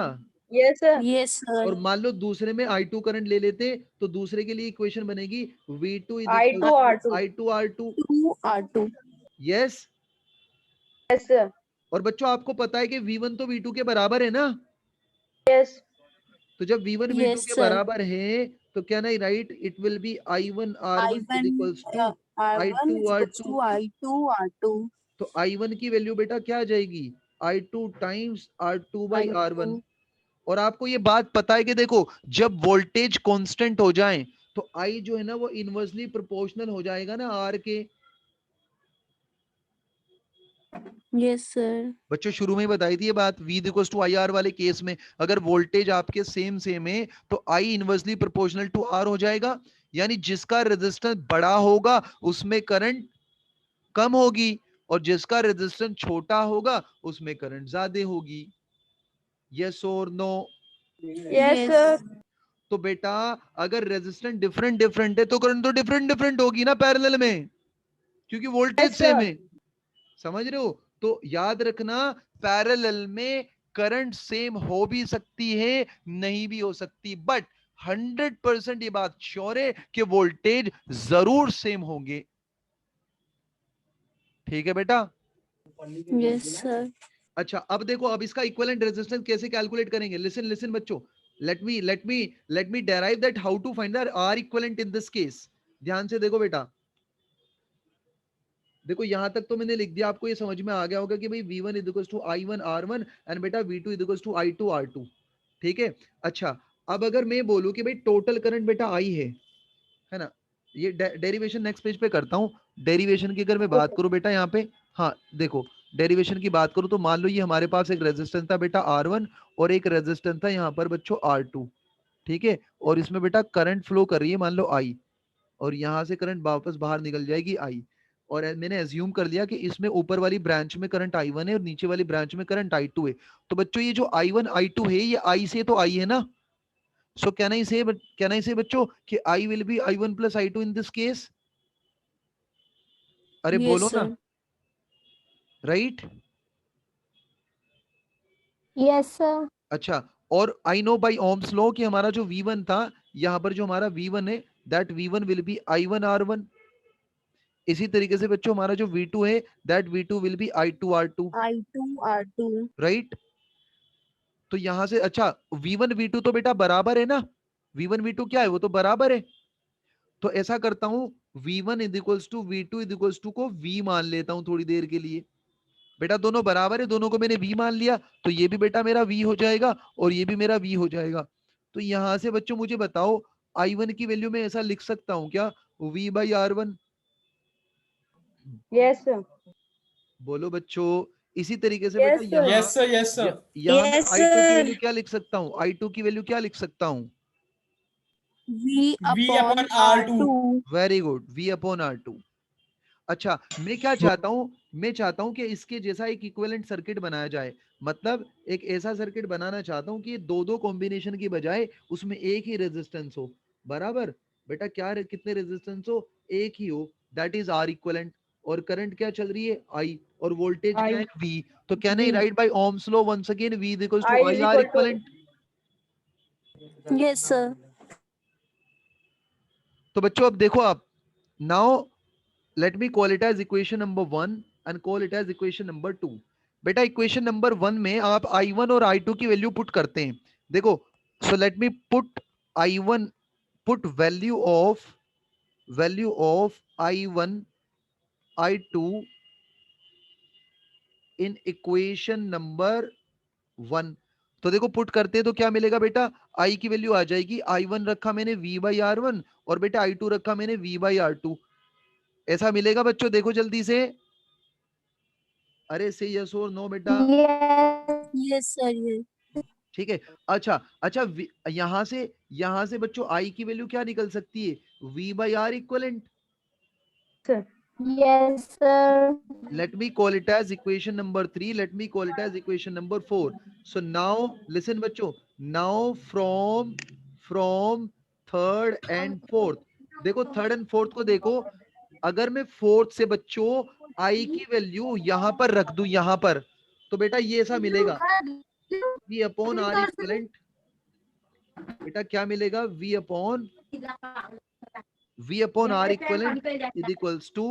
Yes sir. Yes, sir. और मान लो दूसरे में I2 करंट ले लेते, तो दूसरे के लिए इक्वेशन बनेगी V2 is I2 R2। I2 R2। 2 R2. Yes. Yes sir. और बच्चों आपको पता है कि V1 तो V2 के बराबर है ना? यस। तो जब V1 V2 Yes, के sir. बराबर है, तो क्या नहीं, right? It will be I1 R1 is I1 equals to R1 I2 is equals R2। to I2 R2. तो I1 की वैल्यू बेटा क्या आ जाएगी, I2 times R2 by R1। और आपको ये बात पता है कि देखो जब वोल्टेज कांस्टेंट हो जाए तो I जो है ना वो इनवर्सली प्रोपोर्शनल हो जाएगा ना R के। Yes, sir. बच्चों शुरू में ही बताई थी ये बात, V इक्वल्स टू IR वाले केस में अगर वोल्टेज आपके सेम सेम है तो I inversely proportional to R हो जाएगा, यानी जिसका रेजिस्टेंस बड़ा होगा उसमें करंट कम होगी और जिसका रेजिस्टेंस छोटा होगा उसमें करंट ज्यादा होगी। यस और नो? Yes sir. तो बेटा अगर रेजिस्टेंस डिफरेंट डिफरेंट है तो करंट तो डिफरेंट डिफरेंट होगी ना पैरेलल में, क्योंकि वोल्टेज Yes, सेम sir. है। समझ रहे हो? तो याद रखना पैरेलल में करंट सेम हो भी सकती है नहीं भी हो सकती, बट 100% ये बात श्योर है कि वोल्टेज जरूर सेम होंगे। ठीक है बेटा? Yes, sir. अच्छा अब देखो, अब इसका इक्विवेलेंट रेजिस्टेंस कैसे कैलकुलेट करेंगे। लिसन लिसन बच्चों, let me derive that how to find the R equivalent in this case. ध्यान से देखो बेटा, देखो यहां तक तो मैंने लिख दिया, आपको ये समझ में आ गया होगा कि भाई V1 equals to I1 R1 and बेटा V2 equals to I2 R2। ठीक है? अच्छा अब अगर मैं बोलूं कि भाई टोटल करंट बेटा I है ना, ये डेरिवेशन नेक्स्ट पेज पे करता हूं। डेरिवेशन की अगर मैं बात करूं बेटा यहाँ पे, हाँ देखो डेरिवेशन की बात करूं तो मान लो ये हमारे पास एक रेजिस्टेंस था बेटा R1 और एक रेजिस्टेंस था यहाँ पर बच्चों R2। ठीक है? और इसमें बेटा करंट फ्लो कर रही है मान लो I, और यहां से करंट वापस बाहर निकल जाएगी I। और मैंने एज्यूम कर लिया कि इसमें ऊपर वाली ब्रांच में करंट I1 है और नीचे वाली ब्रांच में करंट I2 है। तो बच्चों ये जो I1 I2 है ये I से तो I है ना, so can I say बच्चों कि I will be I1 plus I2 in this case? अरे Yes, बोलो ना, sir. राइट? Yes, sir. अच्छा और I know by Ohm's law कि हमारा जो V1 था, यहाँ पर जो हमारा V1 है that V1 will be I1 R1। इसी तरीके से बच्चों हमारा जो V2 है that V2 will be I2 R2, I2 R2. Right? तो यहां से अच्छा V1 V2 तो बेटा बराबर है ना, V1 V2 क्या है, वो तो बराबर है। तो ऐसा करता हूं V1 equals to V2 equals to को V मान लेता हूं थोड़ी देर के लिए। बेटा दोनों बराबर है, दोनों को मैंने V मान लिया, तो ये भी बेटा मेरा V हो जाएगा और ये भी मेरा V हो जाएगा। तो यहां से बच्चों मुझे बताओ I1 की वैल्यू में ऐसा लिख सकता हूं क्या, V by R1? Yes, sir. बोलो बच्चों। इसी तरीके से बेटा Yes, sir. Yes, sir. Yes, sir. यहाँ मैं Yes, I2 की sir. वैल्यू क्या लिख सकता हूँ, I2 की वैल्यू क्या लिख सकता हूँ? V V upon upon R2. R2. Very good, V upon R2। अच्छा मैं क्या चाहता हूं, मैं चाहता हूं कि इसके जैसा एक इक्विवेलेंट सर्किट बनाया जाए, मतलब एक ऐसा सर्किट बनाना चाहता हूं कि दो दो कॉम्बिनेशन की बजाय उसमें एक ही रेजिस्टेंस हो। बराबर बेटा, क्या कितने रेजिस्टेंस हो, एक ही हो, दैट इज आर इक्विवेलेंट। और करंट क्या चल रही है I, और वोल्टेज क्या I है V। तो can I V write by Ohm's law once again V equals to I I is R equal to equivalent. Yes, sir. तो बच्चों अब देखो आप, now let me call it as equation number 1 and call it as equation number 2। बेटा equation number 1 में आप I1 और I2 की वैल्यू पुट करते हैं। देखो so let me put I1, put value of I1 I2 in equation number 1। तो देखो पुट करते हैं तो क्या मिलेगा बेटा, I की वैल्यू आ जाएगी, I1 रखा मैंने V बाई R1 और बेटा I2 रखा मैंने V बाई R2। ऐसा मिलेगा बच्चों, देखो जल्दी से, अरे से यस और नो बेटा। Yes. Yes, sir. Yes. ठीक है? अच्छा अच्छा यहां से बच्चों आई की वैल्यू क्या निकल सकती है, V by R equivalent. sir. Yes, sir. Let me call it as equation number 3, let me call it as equation number 4। So now listen बच्चों, now from third and fourth, देखो थर्ड एंड फोर्थ को देखो, अगर मैं fourth से बच्चों आई की value यहां पर रख दूं यहां पर, तो बेटा ये ऐसा मिलेगा V अपॉन आर इक्वलेंट। बेटा क्या मिलेगा, V upon R equivalent is equals to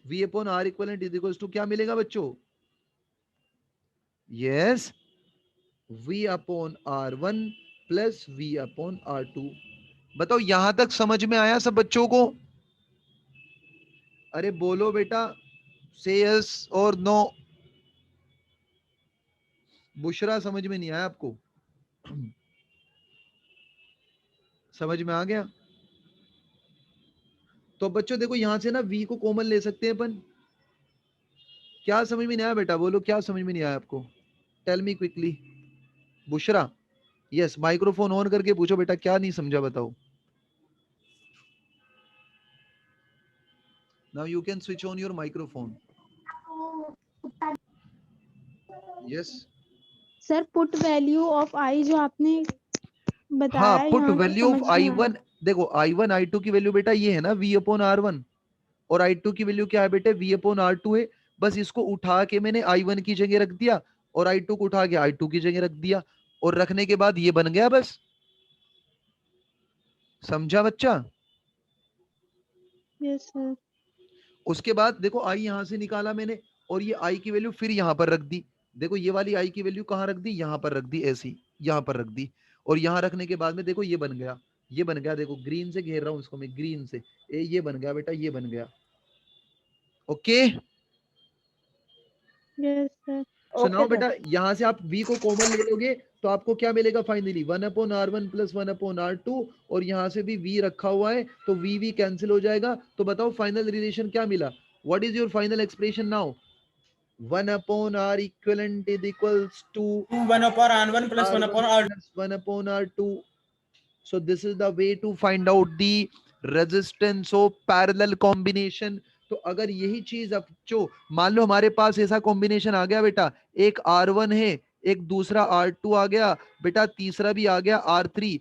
V upon R equivalent is equals to क्या मिलेगा बच्चों, yes V upon R1 plus V upon R2। बताओ यहां तक समझ में आया सब बच्चों को? अरे बोलो बेटा, से यस और नो। बुशरा समझ में नहीं आया आपको? समझ में आ गया? तो बच्चों देखो यहां से ना वी को कॉमन ले सकते हैं अपन। क्या समझ में नहीं आया बेटा? बोलो क्या समझ में नहीं आया आपको? Tell me quickly. Bushra, yes, microphone on करके पूछो बेटा, क्या नहीं समझा बताओ। Now you can switch on your microphone. Yes. Sir put value of I जो आपने हाँ, बताया पुट यहाँ तो वैल्यू ऑफ समझ में आई आया। वन। देखो आई वन आई टू की वैल्यू बेटा ये है ना वी अपॉन आर वन, और आई टू की वैल्यू क्या है बेटे? वी अपॉन आर टू है। बस इसको उठा के मैंने आई वन की जगह रख दिया, और आई टू को उठा के आई टू की जगह रख दिया, और रखने के बाद ये बन गया बस। समझा बच्चा? Yes sir. उसके बाद देखो आई यहां से निकाला मैंने, और ये आई की वैल्यू फिर यहां पर रख दी। देखो ये वाली आई की वैल्यू कहां रख दी? यहां पर रख दी, ऐसी यहां पर रख दी। और यहां रखने के बाद में देखो ये बन गया, ये बन गया। देखो ग्रीन से घेर रहा हूं इसको मैं, ग्रीन से। ये बन गया बेटा, ये बन गया। ओके। Yes sir. सुनाओ ओके सर। बेटा, यहां से आप v को कॉमन ले लोगे तो आपको क्या मिलेगा finally? One upon R one plus one upon R two, और यहां से भी v रखा हुआ है तो v कैंसिल हो जाएगा। तो बताओ फाइनल रिलेशन क्या मिला? What is your final expression now? One upon R equivalent is equals to 1 upon R1 plus 1 R1 upon R2. plus 1 upon R2. So this is the way to find out the resistance of parallel combination. तो अगर यही चीज अब जो मान लो हमारे पास ऐसा combination आ गया बेटा, एक R1 है, एक दूसरा R2 आ गया बेटा, तीसरा भी आ गया R3,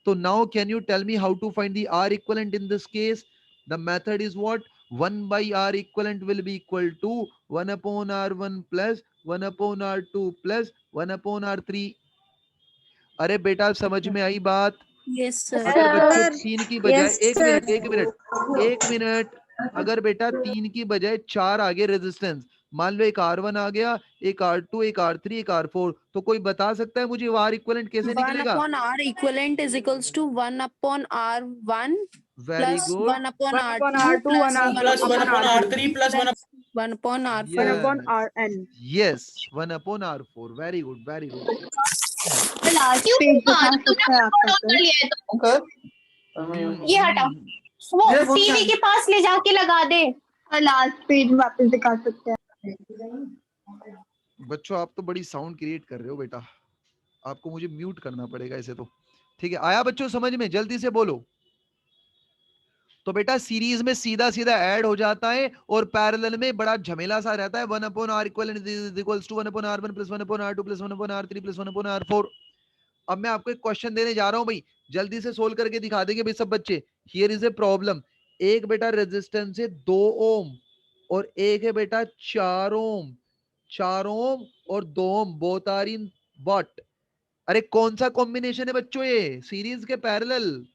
तो now can you tell me how to find the R equivalent in this case? The method is what? 1 by R equivalent will be equal to 1 upon R1 plus 1 upon R2 plus 1 upon R3. अरे बेटा समझ में आई बात? Yes, sir. अगर बच्चों sir. तीन की बजाय, यस एक सर। मिनट एक मिनट एक मिनट, अगर बेटा तीन की बजाय चार आगे रेजिस्टेंस, मान लो एक R1 आ गया, एक R2, एक R3, एक R4, तो कोई बता सकता है मुझे वो R इक्विवेलेंट कैसे 1 निकलेगा? upon R equivalent is equals to 1 upon R1 very plus good. 1 upon 1 upon R2 R2, plus 1 1 Plus 1 upon upon upon R3, R3 plus 1 plus 1 upon R4. 1 upon Rn. Yes, 1 upon R4। Very good, very good. Last page दिखा सकते हैं आपका sir? ये हटा, वो TV के पास ले जाके लगा दे। लास्ट पेज वापस दिखा सकते हैं? बच्चों आप तो बड़ी साउंड क्रिएट कर रहे हो बेटा, आपको मुझे म्यूट करना पड़ेगा ऐसे तो। ठीक है, आया बच्चों समझ में? जल्दी से बोलो। तो बेटा सीरीज में सीधा सीधा ऐड हो जाता है, और पैरेलल में बड़ा झमेला सा रहता है। 1 upon R equivalent is equals to 1 upon R1 plus 1 upon R2 plus 1 upon R3 plus 1 upon R4। अब मैं आपको एक क्वेश्चन देने जा रहा हूं भाई, जल्दी से सोल्व करके दिखा देंगे भाई सब बच्चे। Here is a problem. एक बेटा रेजिस्टेंस है 2 ओम, और एक है बेटा 4 ओम। 4 ओम और 2 ओम बोथ आर इन व्हाट? अरे कौन सा कॉम्बिनेशन है बच्चों ये? सीरीज के पैरेलल।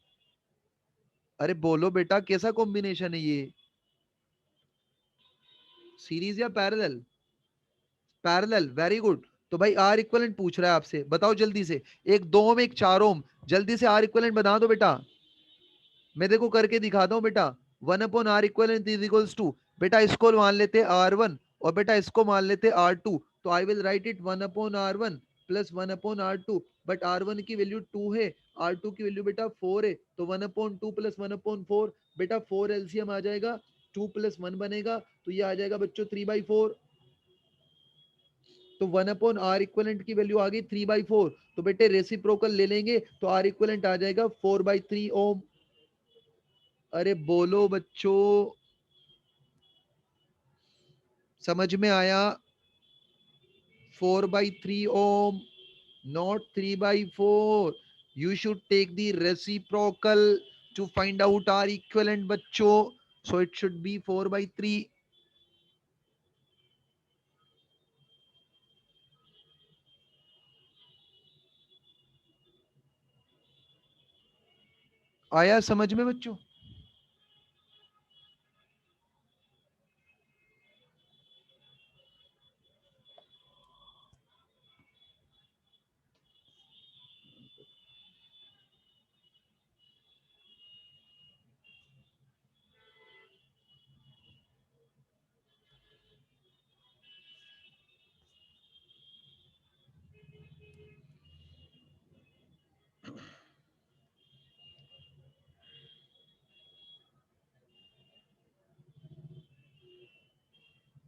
अरे बोलो बेटा कैसा कॉम्बिनेशन है ये? सीरीज या पैरेलल? Parallel, very good. तो भाई आर इक्विवेलेंट पूछ रहा है आपसे, बताओ जल्दी से। एक 2 ओम एक 4 ओम, जल्दी से आर इक्विवेलेंट बता दो बेटा। मैं देखो करके दिखाता हूं बेटा। 1 upon R equivalent is equals to, बेटा इसको मान लेते R1, और बेटा इसको मान लेते R2। तो I will write it 1 upon R1 plus 1 upon R2, but R1 की वैल्यू 2 है, R2 की वैल्यू बेटा 4 है, तो 1 अपॉन 2 प्लस 1 अपॉन 4, बेटा 4 एलसीएम आ जाएगा, 2 प्लस 1 बनेगा, तो ये आ जाएगा बच्चों 3/4। तो 1 अपॉन आर इक्विवेलेंट की वैल्यू आ गई 3/4। तो बेटे रेसिप्रोकल ले लेंगे तो आर इक्विवेलेंट आ जाएगा 4/3 ओम। अरे बोलो बच्चों, समझ में आया? 4/3 ohm, not 3/4. You should take the reciprocal to find out R equivalent बच्चों. So it should be 4/3. आया समझ में बच्चों?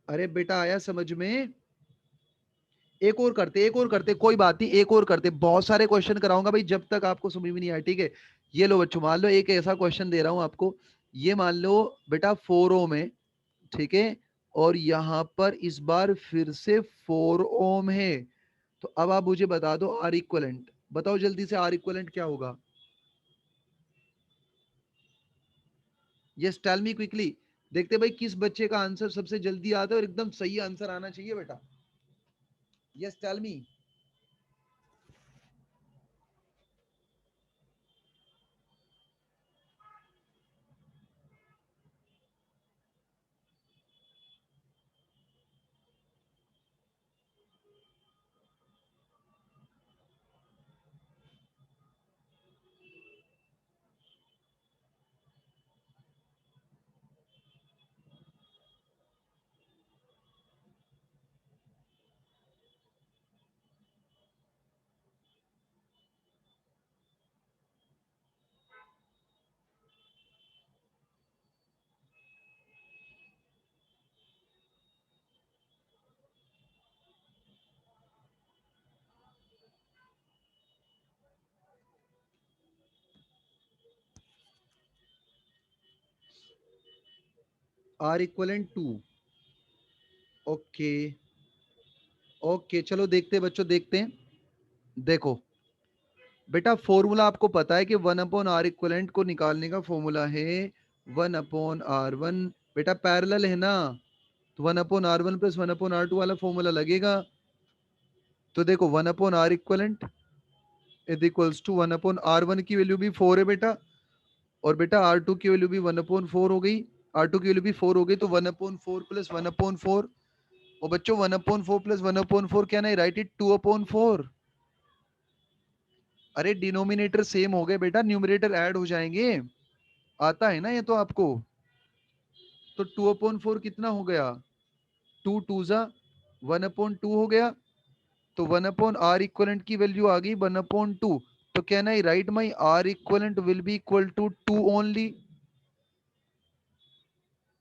अरे बेटा आया समझ में? एक और करते, कोई बात नहीं, एक और करते, बहुत सारे क्वेश्चन कराऊंगा भाई जब तक आपको समझ में नहीं आया, ठीक है? ये लो बच्चों, मान लो एक ऐसा क्वेश्चन दे रहा हूं आपको, ये मान लो बेटा 4 ओम है, ठीक है? और यहां पर इस बार फिर से 4 ओम है। तो अब आप मुझे बता दो आर इक्वलेंट, बताओ जल्दी से, आर इक्वलेंट क्या होगा? Yes tell me quickly. देखते भाई किस बच्चे का आंसर सबसे जल्दी आता है, और एकदम सही आंसर आना चाहिए बेटा। Yes tell me. R equivalent 2। Okay okay, चलो देखते हैं बच्चों, देखते हैं। देखो बेटा फॉर्मूला आपको पता है कि 1/r इक्वलेंट को निकालने का फॉर्मूला है 1/r1। बेटा पैरेलल है ना, तो 1/r1 प्लस 1/r2 वाला फॉर्मूला लगेगा। तो देखो 1/r equivalent is equals to 1/r1 की वैल्यू भी 4 है बेटा, और बेटा R2 की वैल्यू भी 1/4 हो गई, R2 की वैल्यू भी 4 हो गई, तो 1/4 प्लस 1/4। और बच्चों 1/4 प्लस 1/4 क्या नहीं, राइट इट 2/4। अरे डिनोमिनेटर सेम हो गए बेटा, न्यूमरेटर ऐड हो जाएंगे, आता है ना ये तो आपको। तो 2/4 कितना हो गया, 2 2 जा 1/2 हो गया, तो 1/r इक्वलेंट की वैल्यू आ गई 1/2। तो can I write my R equivalent will be equal to 2 only,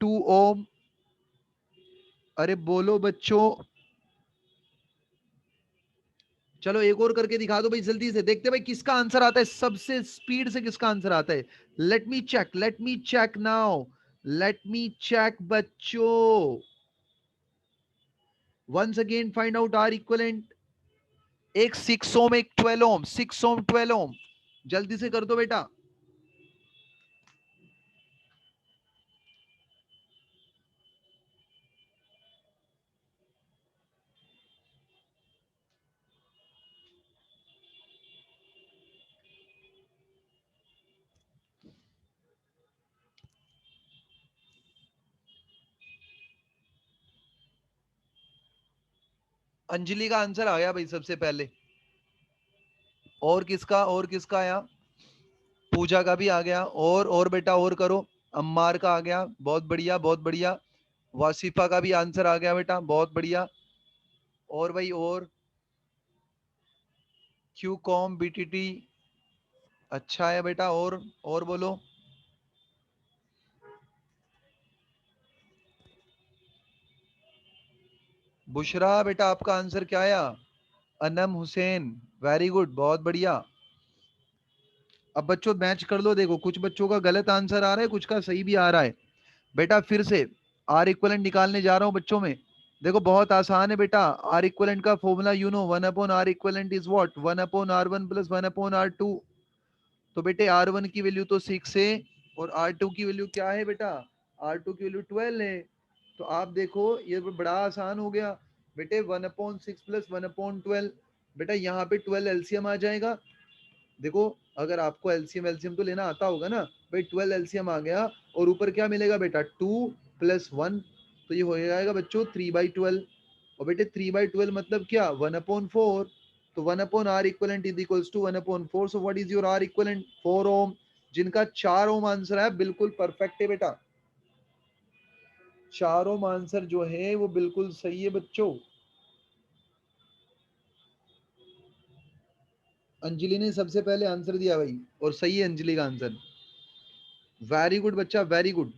2 ohm. अरे बोलो बच्चों, चलो एक और करके दिखा दो भाई जल्दी से, देखते भाई किसका आंसर आता है सबसे स्पीड से, किसका आंसर आता है। Let me check now, let me check बच्चों। Once again find out R equivalent. एक 6 ओम, एक 12 ओम, 6 ओम 12 ओम, जल्दी से कर दो बेटा। अंजलि का आंसर आ गया भाई सबसे पहले, और किसका आया, पूजा का भी आ गया, और बेटा और करो, अम्मार का आ गया, बहुत बढ़िया बहुत बढ़िया। वासिफा का भी आंसर आ गया बेटा, बहुत बढ़िया। और भाई और क्यू कॉम बीटीटी, अच्छा है बेटा। और बोलो। बुशरा बेटा आपका आंसर क्या आया, अनम हुसैन, वेरी गुड, बहुत बढ़िया। अब बच्चों मैच कर लो, देखो कुछ बच्चों का गलत आंसर आ रहा है, कुछ का सही भी आ रहा है। बेटा फिर से आर इक्वलेंट निकालने जा रहा हूं बच्चों में। देखो बहुत आसान है बेटा, आर इक्वलेंट का formula you know, 1/r equivalent is what, 1/r1 plus 1/r2। तो बेटे R1 की वैल्यू तो 6 है, और R2 की वैल्यू क्या है बेटा, R2 की वैल्यू 12 है। तो आप देखो ये बड़ा आसान हो गया बेटे, 1/6 प्लस 1/12। बेटा यहाँ पे 12 एलसीएम आ जाएगा। देखो अगर आपको एलसीएम एलसीएम तो लेना आता होगा ना भाई, 12 एलसीएम आ गया, और ऊपर क्या मिलेगा बेटा 2 + 1, तो ये हो जाएगा बच्चों 3/12। और बेटे 3/12 मतलब क्या, 1/4। तो 1/r equivalent is equals to 1/4। So what is your r equivalent, 4 ohm. जिनका 4 ओम आंसर है बिल्कुल परफेक्ट है बेटा, 4 ओम आंसर जो है वो बिल्कुल सही है बच्चों। अंजलि ने सबसे पहले आंसर दिया भाई, और सही है अंजलि का आंसर, वेरी गुड बच्चा, वेरी गुड।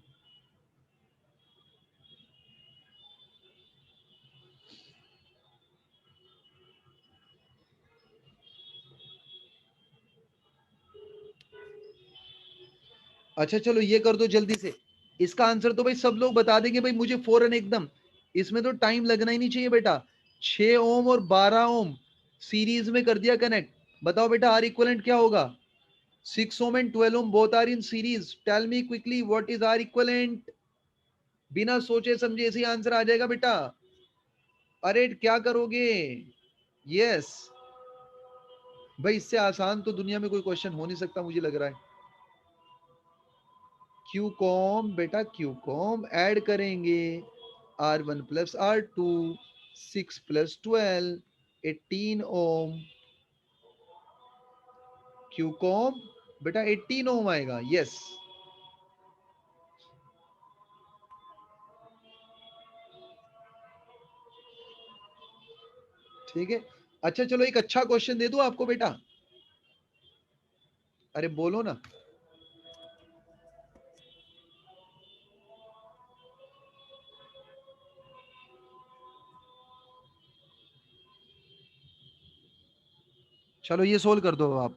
अच्छा चलो ये कर दो जल्दी से। इसका आंसर तो भाई सब लोग बता देंगे भाई मुझे फौरन एकदम, इसमें तो टाइम लगना ही नहीं चाहिए बेटा। 6 ओम और 12 ओम सीरीज में कर दिया कनेक्ट। बताओ बेटा आर इक्वलेंट क्या होगा? 6 ohm and 12 ohm both are in series. Tell me quickly what is R equivalent? बिना सोचे समझे ऐसे ही आंसर आ जाएगा बेटा। अरे क्या करोगे? यस भाई, इससे आसान तो दुनिया में कोई क्वेश्चन हो नहीं सकता मुझे लग रहा है। क्यू कॉम बेटा, क्यू कॉम ऐड करेंगे R1 प्लस R2, 6 प्लस 12, 18 ओम। क्यू कॉम बेटा 18 ओम आएगा। यस ठीक है। अच्छा चलो एक अच्छा क्वेश्चन दे दूं आपको बेटा। अरे बोलो ना। चलो ये सोल्व कर दो आप।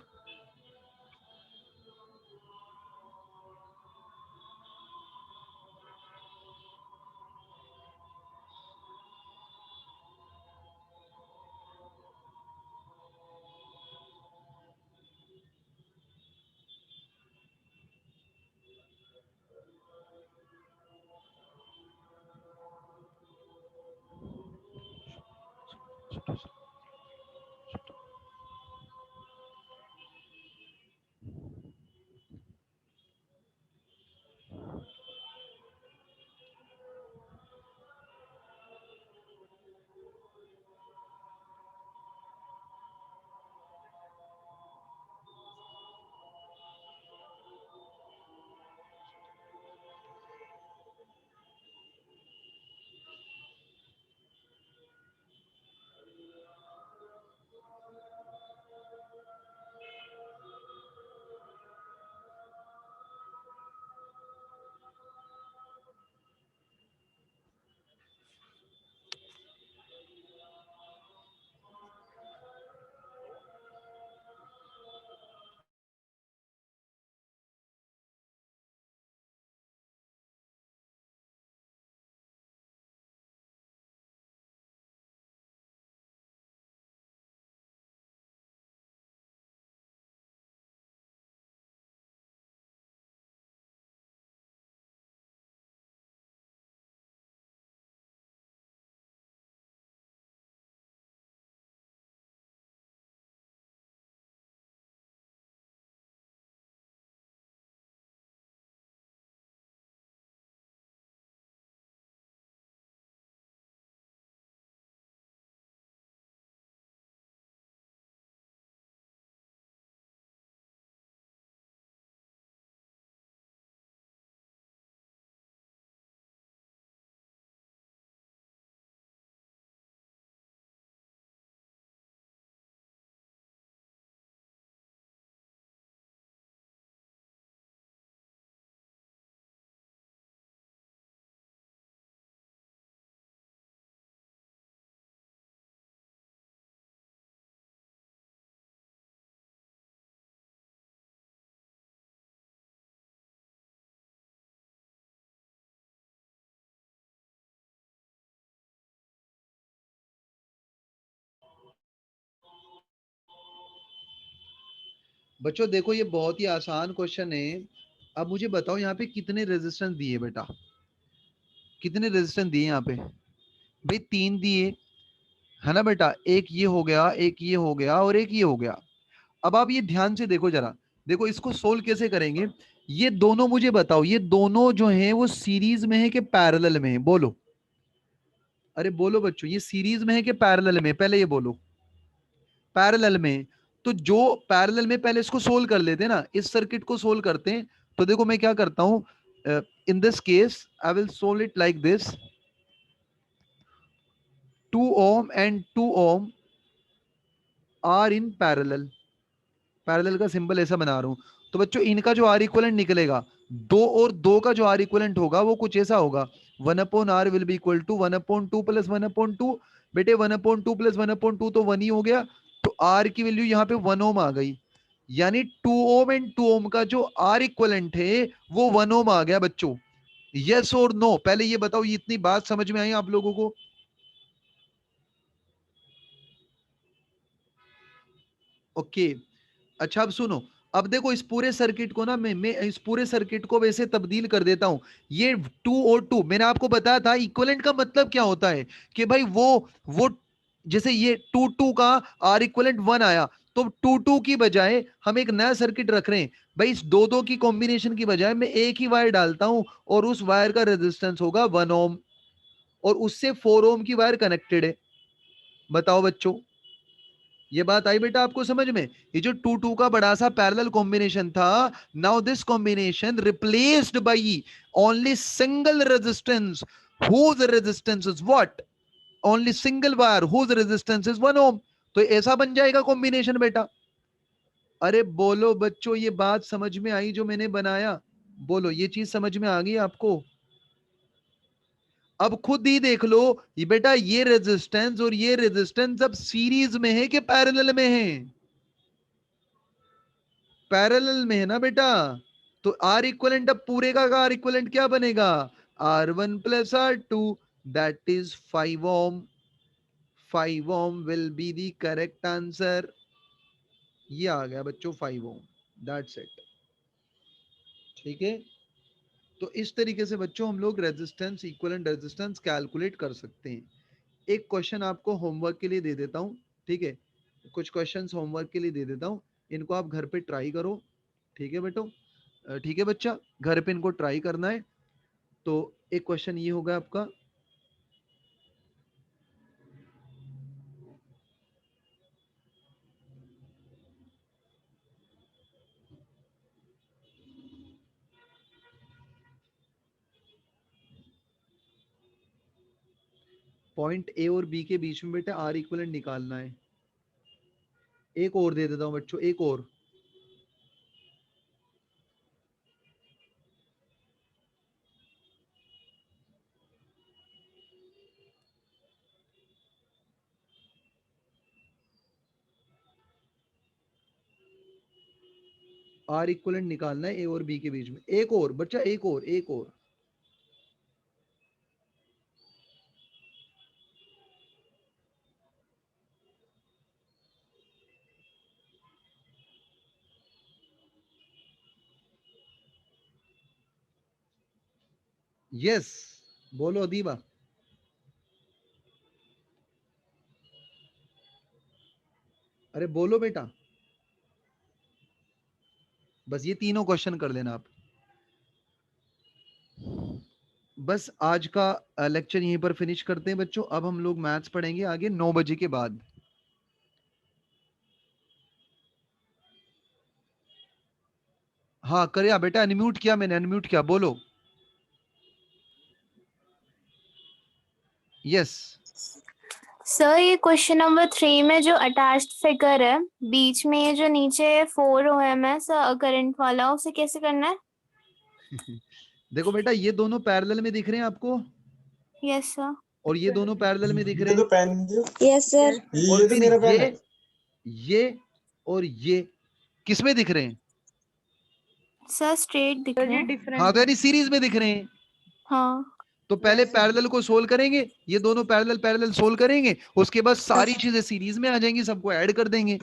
बच्चों देखो ये बहुत ही आसान क्वेश्चन है। अब मुझे बताओ यहाँ पे कितने रेजिस्टेंस दिए बेटा? कितने रेजिस्टेंस दिए यहाँ पे? भाई 3 दिए है ना बेटा। एक ये हो गया, एक ये हो गया और एक ये हो गया। अब आप ये ध्यान से देखो जरा। देखो इसको सोल्व कैसे करेंगे। ये दोनों मुझे बताओ, ये दोनों जो हैं वो सीरीज में है कि पैरेलल में है? बोलो। अरे बोलो बच्चों, ये सीरीज में है कि पैरेलल में? पहले ये बोलो। पैरेलल में। तो जो पैरेलल में, पहले इसको सोल्व कर लेते हैं ना, इस सर्किट को सोल्व करते हैं। तो देखो मैं क्या करता हूं, in this case I will solve it like this. 2 ohm and 2 ohm are in parallel. Parallel का सिंबल ऐसा बना रहा हूं। तो बच्चों इनका जो आर इक्वलेंट निकलेगा, 2 और 2 का जो आर इक्वलेंट होगा वो कुछ ऐसा होगा, 1/r will be equal to 1/2 plus 1/2। बेटे 1/2 प्लस 1/2 तो 1 ही हो गया। तो आर की वैल्यू यहाँ पे 1 ओम आ गई। यानी 2 ओम एंड 2 ओम का जो आर इक्वलेंट है वो 1 ओम आ गया बच्चों। यस और नो, पहले ये बताओ, ये इतनी बात समझ में आई आप लोगों को? ओके, अच्छा अब सुनो, अब देखो इस पूरे सर्किट को ना मैं इस पूरे सर्किट को वैसे तब्दील कर देता हूं। ये 2 और 2 मैंने आपको बताया था इक्विवेलेंट का मतलब क्या होता है कि भाई वो जैसे ये 2 2 का आर इक्विवेलेंट 1 आया, तो 2 2 की बजाय हम एक नया सर्किट रख रहे हैं। भाई इस दो दो की कॉम्बिनेशन की बजाय मैं एक ही वायर डालता हूं और उस वायर का रेजिस्टेंस होगा 1 ओम और उससे 4 ओम की वायर कनेक्टेड है। बताओ बच्चों, ये बात आई बेटा आपको समझ में? ये जो 2 2 का बड़ा सा पैरेलल कॉम्बिनेशन था, now this combination replaced by only single resistance whose resistance is what? Only single wire whose resistance is 1 ohm. तो ऐसा बन जाएगा कॉम्बिनेशन बेटा। अरे बोलो बच्चों, ये बात समझ में आई जो मैंने बनाया? बोलो, ये चीज समझ में आ गई आपको? अब खुद ही देख लो ये बेटा, ये रेजिस्टेंस और ये रेजिस्टेंस अब सीरीज में है कि पैरेलल में है? पैरेलल में है ना बेटा। तो आर इक्वलेंट अब पूरे का आर इक्वलेंट क्या बनेगा? R1 plus R2, that is 5 ohm. 5 ohm will be the correct answer. ये आ गया बच्चों 5 ओम, दैट्स इट। ठीक है, तो इस तरीके से बच्चों हम लोग रेजिस्टेंस, इक्विवेलेंट रेजिस्टेंस कैलकुलेट कर सकते हैं। एक क्वेश्चन आपको होमवर्क के लिए दे देता हूं, ठीक है? कुछ क्वेश्चंस होमवर्क के लिए दे देता हूं, इनको आप घर पे ट्राई करो। ठीक है बेटो, ठीक है बच्चा, घर पे इनको ट्राई करना है। तो एक क्वेश्चन ये होगा आपका, पॉइंट ए और बी के बीच में बेटा आर इक्विवेलेंट निकालना है। एक और दे देता हूं बच्चों, एक और। आर इक्विवेलेंट निकालना है ए और बी के बीच में। एक और बच्चा, एक और, एक और। यस, बोलो अदीबा। अरे बोलो बेटा, बस ये तीनों क्वेश्चन कर लेना आप। बस आज का लेक्चर यहीं पर फिनिश करते हैं बच्चों। अब हम लोग मैथ्स पढ़ेंगे आगे 9 बजे के बाद। हाँ करिया बेटा, अनम्यूट किया मैंने, अनम्यूट किया, बोलो। यस। सर ये क्वेश्चन नंबर 3 में जो अटैच्ड फिगर है, बीच में ये जो नीचे 4 ओम है सर करंट वाला, उसे कैसे करना है? देखो बेटा, ये दोनों पैरेलल में दिख रहे हैं आपको, यस सर। और ये दोनों पैरेलल में दिख रहे हैं। पेन दो। Yes sir. और ये तो फिर मेरा पेन है। ये और ये किस में दिख रहे हैं? सर स्ट्रेट दिख रहे हैं। हाँ, तो यानी सीरीज में दिख रहे हैं। हाँ। तो पहले पैरेलल को सोल्व करेंगे, ये दोनों पैरेलल पैरेलल सोल्व करेंगे, उसके बाद सारी चीजें सीरीज में आ जाएंगी, सबको ऐड कर देंगे।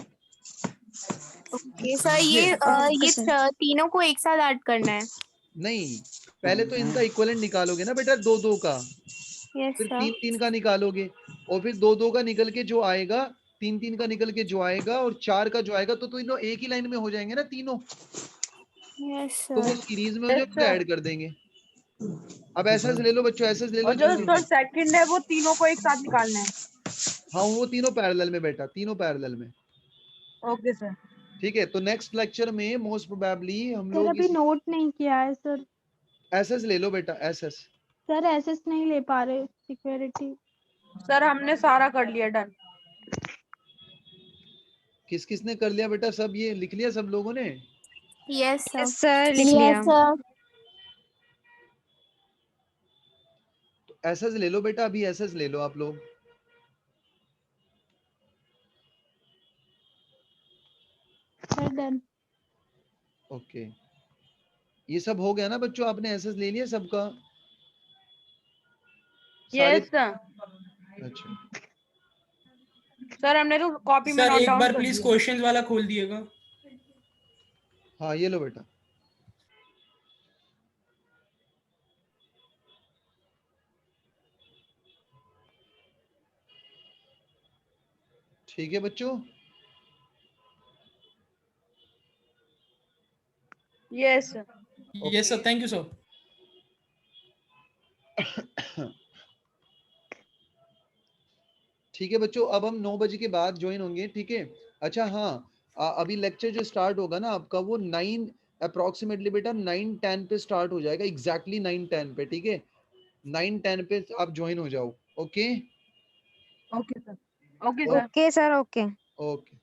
ओके सर, ये तीनों को एक साथ ऐड करना है? नहीं, पहले तो इनका इक्विवेलेंट निकालोगे ना बेटा, दो दो का, यस फिर सर। तीन तीन का निकालोगे, और फिर दो दो का निकल के जो आएगा, तीन तीन का निकल के जो आएगा, और चार का जो आएगा, तो तीनों एक ही लाइन में हो जाएंगे ना तीनों। यस तो वो सर। सीरीज में हो जाए, ऐड कर देंगे। अब ऐसा ले लो बच्चों, ऐसा ले लो, और जो जल्दी से। सेकंड है वो तीनों को एक साथ निकालना है। हाँ, वो तीनों पैरेलल में बेटा, तीनों पैरेलल में। Okay sir. ठीक है, तो नेक्स्ट लेक्चर में मोस्ट प्रोबेबली हम सर लोग अभी नोट नहीं किया है सर। एसएस ले लो बेटा, एसएस। सर एसएस नहीं ले पा रहे, सिक्योरिटी। सर हमने सारा कर लिया, डन। किस किसने कर लिया बेटा? सब ये लिख लिया सब लोगों ने? Yes sir. सर लिख लिया। Yes sir. एसएस ले लो बेटा, अभी एसएस ले लो आप लोग। Sir done. ओके, ये सब हो गया ना बच्चों, आपने एसएस ले लिया सबका? सारे? Yes sir. अच्छा, सर हमने तो कॉपी में सर नोट एक डाउन बार कर प्लीज दिया। क्वेश्चंस वाला खोल दिएगा। हाँ ये लो बेटा। ठीक है बच्चों, yes sir. Yes sir, thank you sir. ठीक है बच्चों, अब हम 9 बजे के बाद ज्वाइन होंगे, ठीक है? अच्छा हाँ, अभी लेक्चर जो स्टार्ट होगा ना आपका, वो 9 अप्रोक्सीमेटली बेटा 9:10 पे स्टार्ट हो जाएगा, एग्जैक्टली 9:10 पे, ठीक है? 9:10 पे आप ज्वाइन हो जाओ। Okay okay sir. Okay sir. Okay sir, okay. Okay.